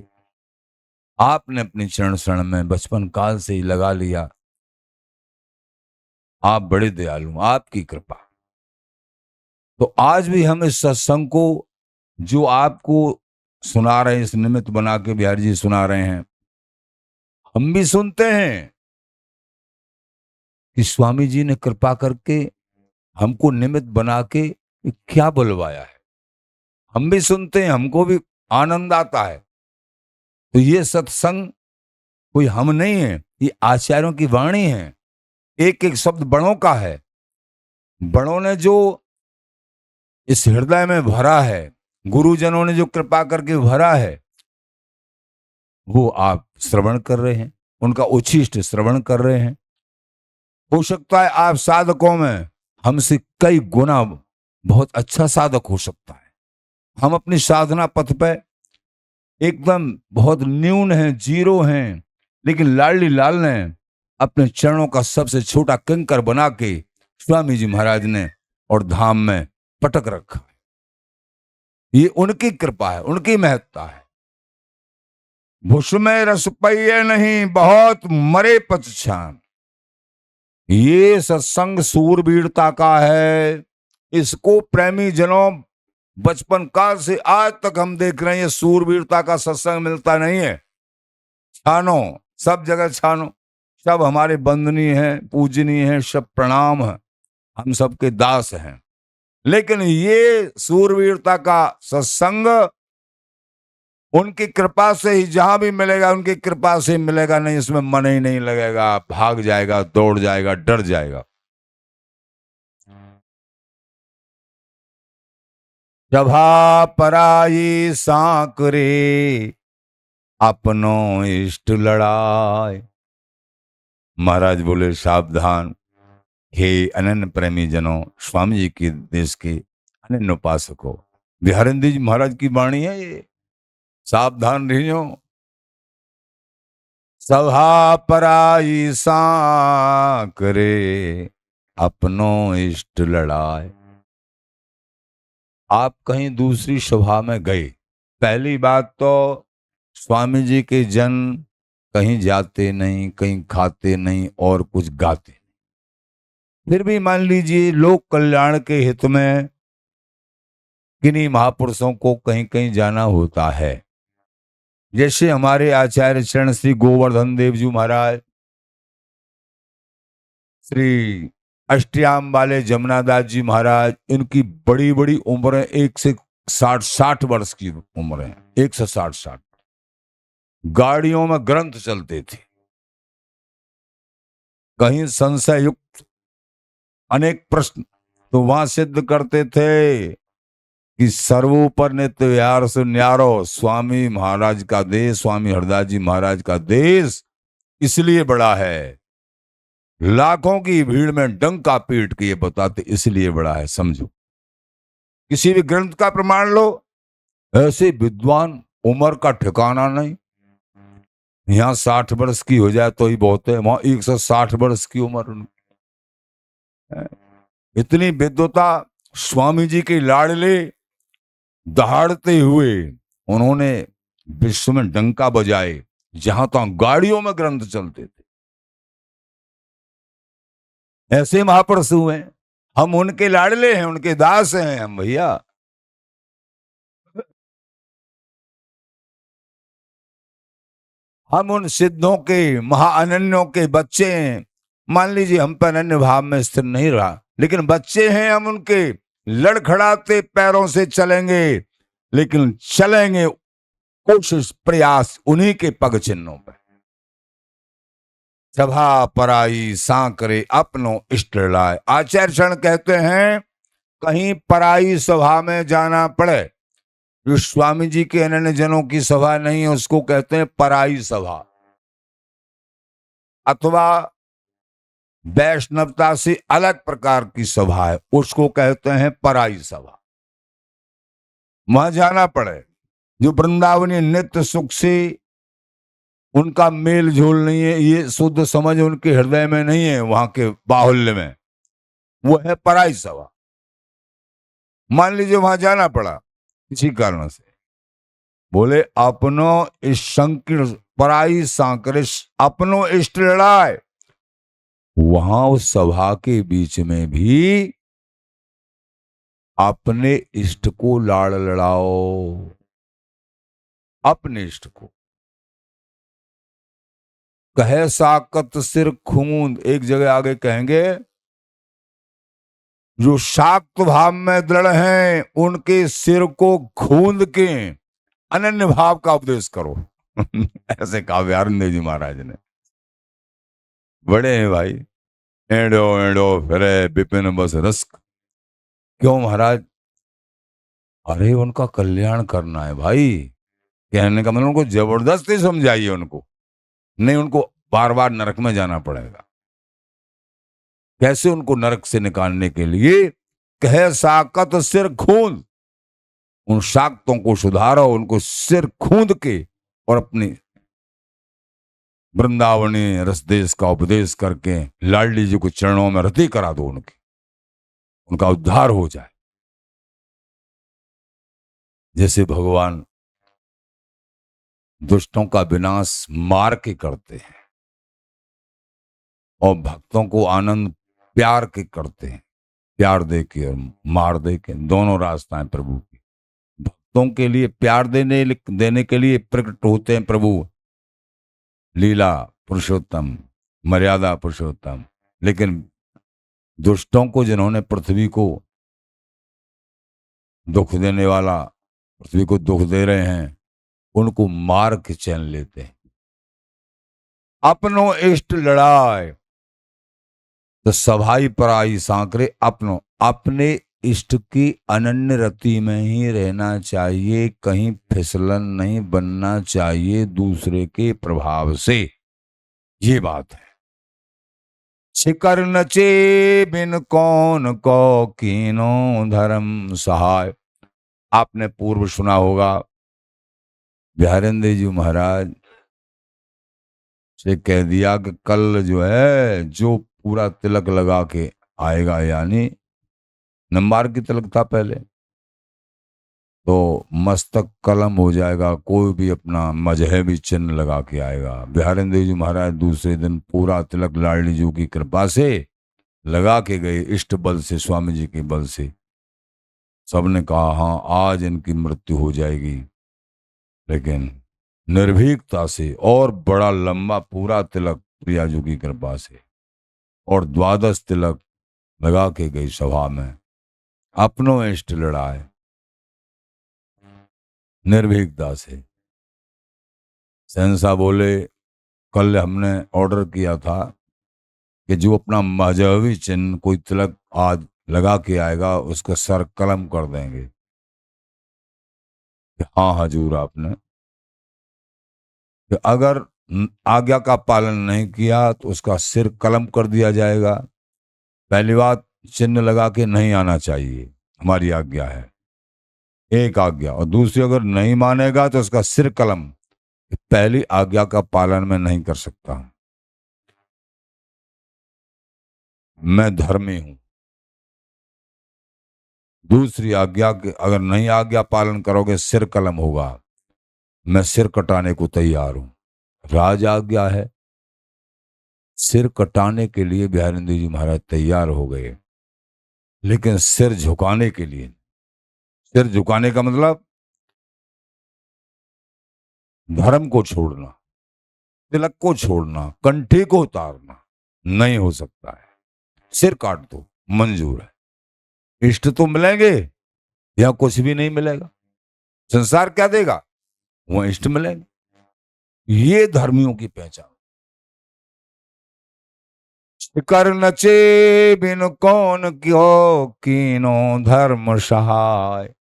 आपने अपने चरण शरण में बचपन काल से ही लगा लिया। आप बड़े दयालु, आपकी कृपा। तो आज भी हम इस सत्संग को जो आपको सुना रहे हैं, इस निमित्त बना के बिहारी जी सुना रहे हैं, हम भी सुनते हैं कि स्वामी जी ने कृपा करके हमको निमित्त बना के क्या बुलवाया है। हम भी सुनते हैं, हमको भी आनंद आता है। तो ये सत्संग कोई हम नहीं है, ये आचार्यों की वाणी है। एक एक शब्द बड़ों का है। बड़ों ने जो इस हृदय में भरा है, गुरुजनों ने जो कृपा करके भरा है, वो आप श्रवण कर रहे हैं, उनका उच्छिष्ट श्रवण कर रहे हैं। हो सकता है आप साधकों में हमसे कई गुना बहुत अच्छा साधक हो सकता है। हम अपनी साधना पथ पे एकदम बहुत न्यून हैं, जीरो हैं, लेकिन लाडली लाल ने अपने चरणों का सबसे छोटा कंकर बना के स्वामी जी महाराज ने और धाम में पटक रखा। ये उनकी कृपा है, उनकी महत्ता है। भुष में रस पइये नहीं, बहुत मरे पछान। ये सत्संग सूरवीरता का है। इसको प्रेमी जनों बचपन काल से आज तक हम देख रहे हैं, ये सूरवीरता का सत्संग मिलता नहीं है। छानो, सब जगह छानो, सब हमारे वंदनीय हैं, पूजनीय हैं, सब प्रणाम है, हम सबके दास हैं। लेकिन ये सूरवीरता का सत्संग उनकी कृपा से ही जहां भी मिलेगा, उनकी कृपा से मिलेगा, नहीं इसमें मन ही नहीं लगेगा, भाग जाएगा, दौड़ जाएगा, डर जाएगा। सभा पराई सांकरे, अपनो इष्ट लड़ाए। महाराज बोले सावधान, हे अनन्य प्रेमी जनों, स्वामी जी के देश के अनन्य उपासकों, बिहारिंदी जी महाराज की वाणी है ये, सावधान रहियो। सभा पराई सांकरे, अपनो इष्ट लड़ाए। आप कहीं दूसरी सभा में गए, पहली बात तो स्वामी जी के जन कहीं जाते नहीं, कहीं खाते नहीं और कुछ गाते नहीं। फिर भी मान लीजिए लोक कल्याण के हित में किन्हीं महापुरुषों को कहीं कहीं जाना होता है, जैसे हमारे आचार्य चरण श्री गोवर्धन देव जी महाराज, श्री अष्टयाम वाले जमुनादास जी महाराज, इनकी बड़ी बड़ी उम्र है, 160 की उम्र है, 160। गाड़ियों में ग्रंथ चलते थे, कहीं संशय युक्त अनेक प्रश्न तो वहां सिद्ध करते थे कि सर्वोपर नित्य विहार से न्यारो स्वामी महाराज का देश, स्वामी हरदास जी महाराज का देश इसलिए बड़ा है। लाखों की भीड़ में डंका पीट के ये बताते इसलिए बड़ा है, समझो। किसी भी ग्रंथ का प्रमाण लो, ऐसे विद्वान उम्र का ठिकाना नहीं। यहाँ 60 वर्ष की हो जाए तो ही बहुत है, वहां 160 वर्ष की उम्र उनकी। इतनी विद्वता, स्वामी जी के लाडले दहाड़ते हुए उन्होंने विश्व में डंका बजाए, जहां तहां गाड़ियों में ग्रंथ चलते थे। ऐसे महापुरुष हुए, हम उनके लाडले हैं, उनके दास हैं हम भैया। हम उन सिद्धों के, महाअनन्यों के बच्चे हैं। मान लीजिए हम पर अनन्य भाव में स्थिर नहीं रहा, लेकिन बच्चे हैं हम उनके। लड़खड़ाते पैरों से चलेंगे, लेकिन चलेंगे कोशिश प्रयास उन्हीं के पग चिन्हों पर। सभा पराई सांकरे अपनो इष्ट लाए। आचार्य चरण कहते हैं कहीं पराई सभा में जाना पड़े, जो स्वामी जी के अनन्य जनों की सभा नहीं है उसको कहते हैं पराई सभा, अथवा वैष्णवता से अलग प्रकार की सभा है उसको कहते हैं पराई सभा। वहां जाना पड़े, जो वृंदावनी नित्य सुख से उनका मेल झोल नहीं है, ये शुद्ध समझ उनके हृदय में नहीं है, वहां के बाहुल्य में, वो है पराई सभा। मान लीजिए वहां जाना पड़ा किसी कारण से, बोले अपनो इस संकीर्ण पराई सांकरे अपनो इष्ट लड़ाए। वहां उस सभा के बीच में भी अपने इष्ट को लाड़ लड़ाओ, अपने इष्ट को। कहे साकत सिर खूंद, एक जगह आगे कहेंगे जो शाक्त भाव में दृढ़ हैं उनके सिर को खूंद के अनन्य भाव का उपदेश करो। ऐसे कहा व्यारंदेव जी महाराज ने। बड़े हैं भाई, एड़ो एड़ो फिरे विपिन बस रस्क। क्यों महाराज? अरे उनका कल्याण करना है भाई। कहने का मतलब उनको जबरदस्ती समझाइए, उनको नहीं, उनको बार बार नरक में जाना पड़ेगा। कैसे उनको नरक से निकालने के लिए? कहे साकत सिर खूंद, उन शाक्तों को सुधारो, उनको सिर खूंद के और अपनी वृंदावनी रसदेश का उपदेश करके लाडली जी को चरणों में रति करा दो, उनका उद्धार हो जाए। जैसे भगवान दुष्टों का विनाश मार के करते हैं और भक्तों को आनंद प्यार के करते हैं, प्यार दे के और मार दे के, दोनों रास्ताएं प्रभु की। भक्तों के लिए प्यार देने के लिए प्रकट होते हैं प्रभु, लीला पुरुषोत्तम, मर्यादा पुरुषोत्तम। लेकिन दुष्टों को, जिन्होंने पृथ्वी को दुख देने वाला, पृथ्वी को दुख दे रहे हैं, उनको मार के चैन लेते हैं। अपनो इष्ट लड़ाए तो सभाई पराई सांकरे अपनो, अपने इष्ट की अनन्य रति में ही रहना चाहिए, कहीं फिसलन नहीं बनना चाहिए दूसरे के प्रभाव से। ये बात है। शिकर नचे बिन कौन को कीनो धर्म सहाय। आपने पूर्व सुना होगा, बिहारेंद्र जी महाराज से कह दिया कि कल जो है, जो पूरा तिलक लगा के आएगा, यानी नंबर की तिलक था पहले, तो मस्तक कलम हो जाएगा, कोई भी अपना मजहबी चिन्ह लगा के आएगा। बिहारेंद्र जी महाराज दूसरे दिन पूरा तिलक लाडली जी की कृपा से लगा के गए, इष्ट बल से, स्वामी जी के बल से। सबने कहा हाँ आज इनकी मृत्यु हो जाएगी, लेकिन निर्भीकता से और बड़ा लंबा पूरा तिलक प्रियाजू की कृपा से और 12 तिलक लगा के गई सभा में। अपनों इष्ट लड़ाए निर्भीकता से। सहनसा बोले, कल हमने ऑर्डर किया था कि जो अपना मजहबी चिन्ह कोई तिलक आज लगा के आएगा उसका सर कलम कर देंगे। हाँ हजूर, आपने कि अगर आज्ञा का पालन नहीं किया तो उसका सिर कलम कर दिया जाएगा। पहली बात, चिन्ह लगा के नहीं आना चाहिए, हमारी आज्ञा है, एक आज्ञा। और दूसरी, अगर नहीं मानेगा तो उसका सिर कलम। पहली आज्ञा का पालन मैं नहीं कर सकता, मैं धर्मी हूं। दूसरी आज्ञा के अगर नहीं आज्ञा पालन करोगे सिर कलम होगा, मैं सिर कटाने को तैयार हूं। राज आज्ञा है। सिर कटाने के लिए बिहारिंद्र जी महाराज तैयार हो गए, लेकिन सिर झुकाने के लिए। सिर झुकाने का मतलब धर्म को छोड़ना, तिलक को छोड़ना, कंठी को उतारना नहीं हो सकता है। सिर काट दो, मंजूर है। इष्ट तो मिलेंगे या कुछ भी नहीं मिलेगा, संसार क्या देगा, वह इष्ट मिलेंगे। ये धर्मियों की पहचान। कर नचे बिन कौन क्यों कीनो धर्म सहाय।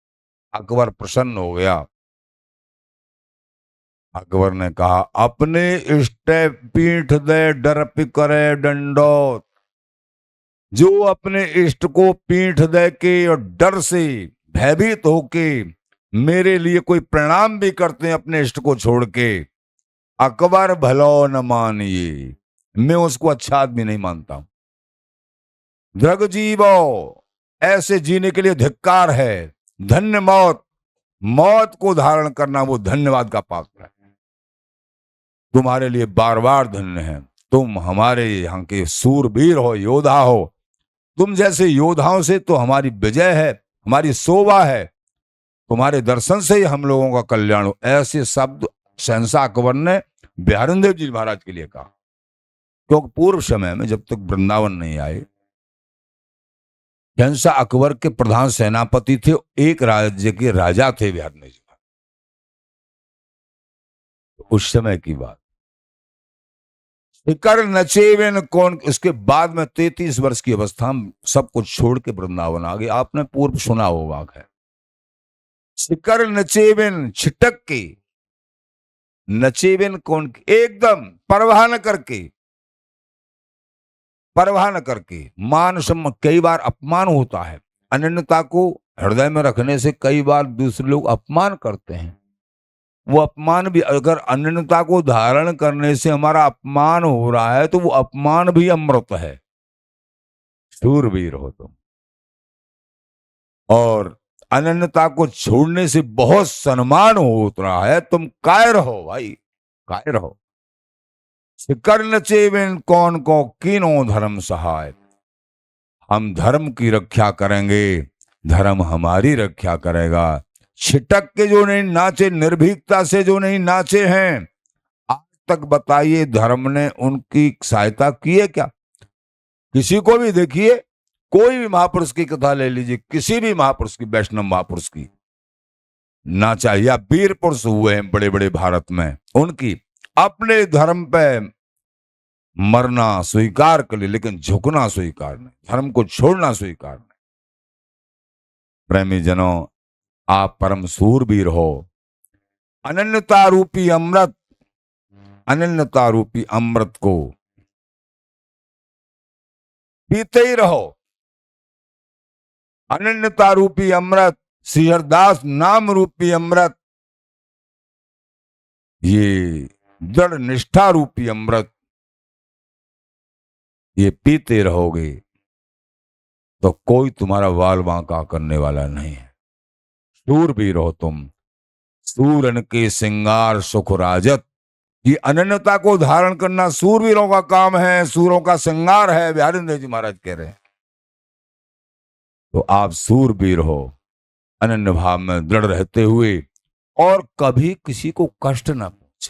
अकबर प्रसन्न हो गया। अकबर ने कहा, अपने इष्ट पीठ दे डर पिकरे डंडोत। जो अपने इष्ट को पीठ दे के और डर से भयभीत होके मेरे लिए कोई प्रणाम भी करते हैं अपने इष्ट को छोड़ के, अकबर भलो न मानिए, मैं उसको अच्छा आदमी नहीं मानता हूं। दृग जीवो, ऐसे जीने के लिए धिक्कार है। धन्य मौत, मौत को धारण करना वो धन्यवाद का पात्र है। तुम्हारे लिए बार बार धन्य है। तुम हमारे यहाँ के सूरवीर हो, योद्धा हो। तुम जैसे योद्धाओं से तो हमारी विजय है, हमारी शोभा है। तुम्हारे दर्शन से ही हम लोगों का कल्याण हो। ऐसे शब्द शहंशाह अकबर ने बिहारिंद्र जी महाराज के लिए कहा। क्योंकि पूर्व समय में जब तक वृंदावन नहीं आए, शहंशाह अकबर के प्रधान सेनापति थे, एक राज्य के राजा थे बिहारिंद्र जी। उस समय की बात। शिकर नचेवेन कौन। उसके बाद में 33 वर्ष की अवस्था में सब कुछ छोड़ के वृंदावन आ गए। आपने पूर्व सुना होगा है। शिकर नचेवेन, छिटक के, नचेवेन कौन, एकदम परवाह न करके, परवाह न करके। मान सम्मान, कई बार अपमान होता है। अनन्यता को हृदय में रखने से कई बार दूसरे लोग अपमान करते हैं। वो अपमान भी, अगर अनन्यता को धारण करने से हमारा अपमान हो रहा है तो वो अपमान भी अमृत है। शूरवीर हो तुम। और अनन्यता को छोड़ने से बहुत सम्मान हो रहा है। तुम कायर हो भाई, कायर हो। शिकर नचेवेन कौन को कीनो धर्म सहाय। हम धर्म की रक्षा करेंगे, धर्म हमारी रक्षा करेगा। छिटक के जो नहीं नाचे, निर्भीकता से जो नहीं नाचे हैं, आज तक बताइए धर्म ने उनकी सहायता की है क्या? किसी को भी देखिए, कोई भी महापुरुष की कथा ले लीजिए, किसी भी महापुरुष की, वैष्णव महापुरुष की, नाचा या वीर पुरुष हुए हैं बड़े बड़े भारत में, उनकी अपने धर्म पे मरना स्वीकार कर ली, लेकिन झुकना स्वीकार नहीं, धर्म को छोड़ना स्वीकार नहीं। प्रेमी जनों, आप परम सूरवीर हो। अनन्यता रूपी अमृत, अनन्यता रूपी अमृत को पीते ही रहो। अनन्यता रूपी अमृत, श्री हरदास नाम रूपी अमृत, ये दृढ़ निष्ठा रूपी अमृत, ये पीते रहोगे तो कोई तुम्हारा वाल बांका करने वाला नहीं है। शूरवीर हो तुम। सूरन के सिंगार सुख राजत। ये अनन्यता को धारण करना सूरवीरों का काम है, सूरों का श्रृंगार है, बिहारिंद्र जी महाराज कह रहे हैं। तो आप सूरवीर हो, अनन्य भाव में दृढ़ रहते हुए, और कभी किसी को कष्ट ना पहुंचाए।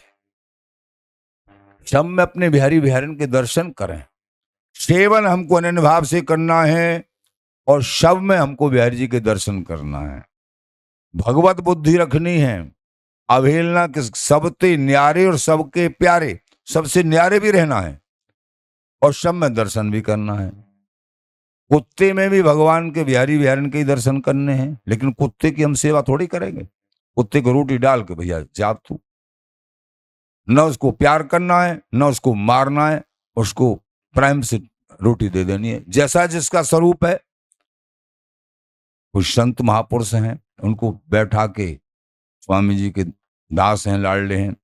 शब में अपने बिहारी बिहारन के दर्शन करें। सेवन हमको अनन्य भाव से करना है और शव में हमको बिहारी जी के दर्शन करना है। भगवत बुद्धि रखनी है, अवहेलना के सबते न्यारे और सबके प्यारे, सबसे न्यारे भी रहना है और शव में दर्शन भी करना है। कुत्ते में भी भगवान के बिहारी बिहारन के ही दर्शन करने हैं, लेकिन कुत्ते की हम सेवा थोड़ी करेंगे। कुत्ते को रोटी डाल के भैया जा तू, न उसको प्यार करना है न उसको मारना है, उसको प्रेम से रोटी दे देनी है। जैसा जिसका स्वरूप है, कुछ संत महापुरुष हैं, उनको बैठा के स्वामी जी के दास हैं, लाडले हैं,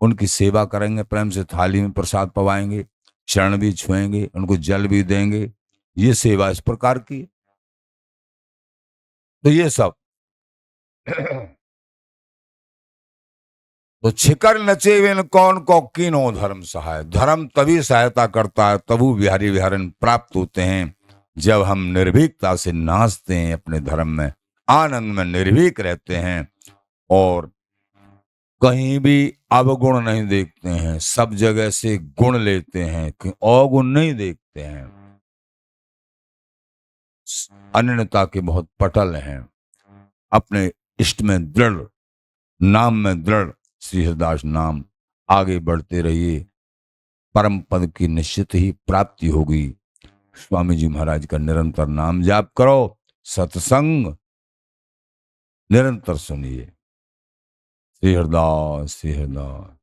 उनकी सेवा करेंगे, प्रेम से थाली में प्रसाद पवाएंगे, चरण भी छुएंगे, उनको जल भी देंगे। ये सेवा इस प्रकार की। तो ये सब तो छिकर नचे बिन कौन को कीनो धर्म सहाय। धर्म तभी सहायता करता है, तबु बिहारी बिहारन प्राप्त होते हैं, जब हम निर्भीकता से नाचते हैं, अपने धर्म में आनंद में निर्भीक रहते हैं और कहीं भी अवगुण नहीं देखते हैं, सब जगह से गुण लेते हैं, अवगुण नहीं देखते हैं। अनन्यता के बहुत पटल हैं। अपने इष्ट में दृढ़, नाम में दृढ़, श्री हरिदास नाम, आगे बढ़ते रहिए, परम पद की निश्चित ही प्राप्ति होगी। स्वामी जी महाराज का निरंतर नाम जाप करो, सत्संग निरंतर सुनिए। श्री हरिदास, श्री हरिदास।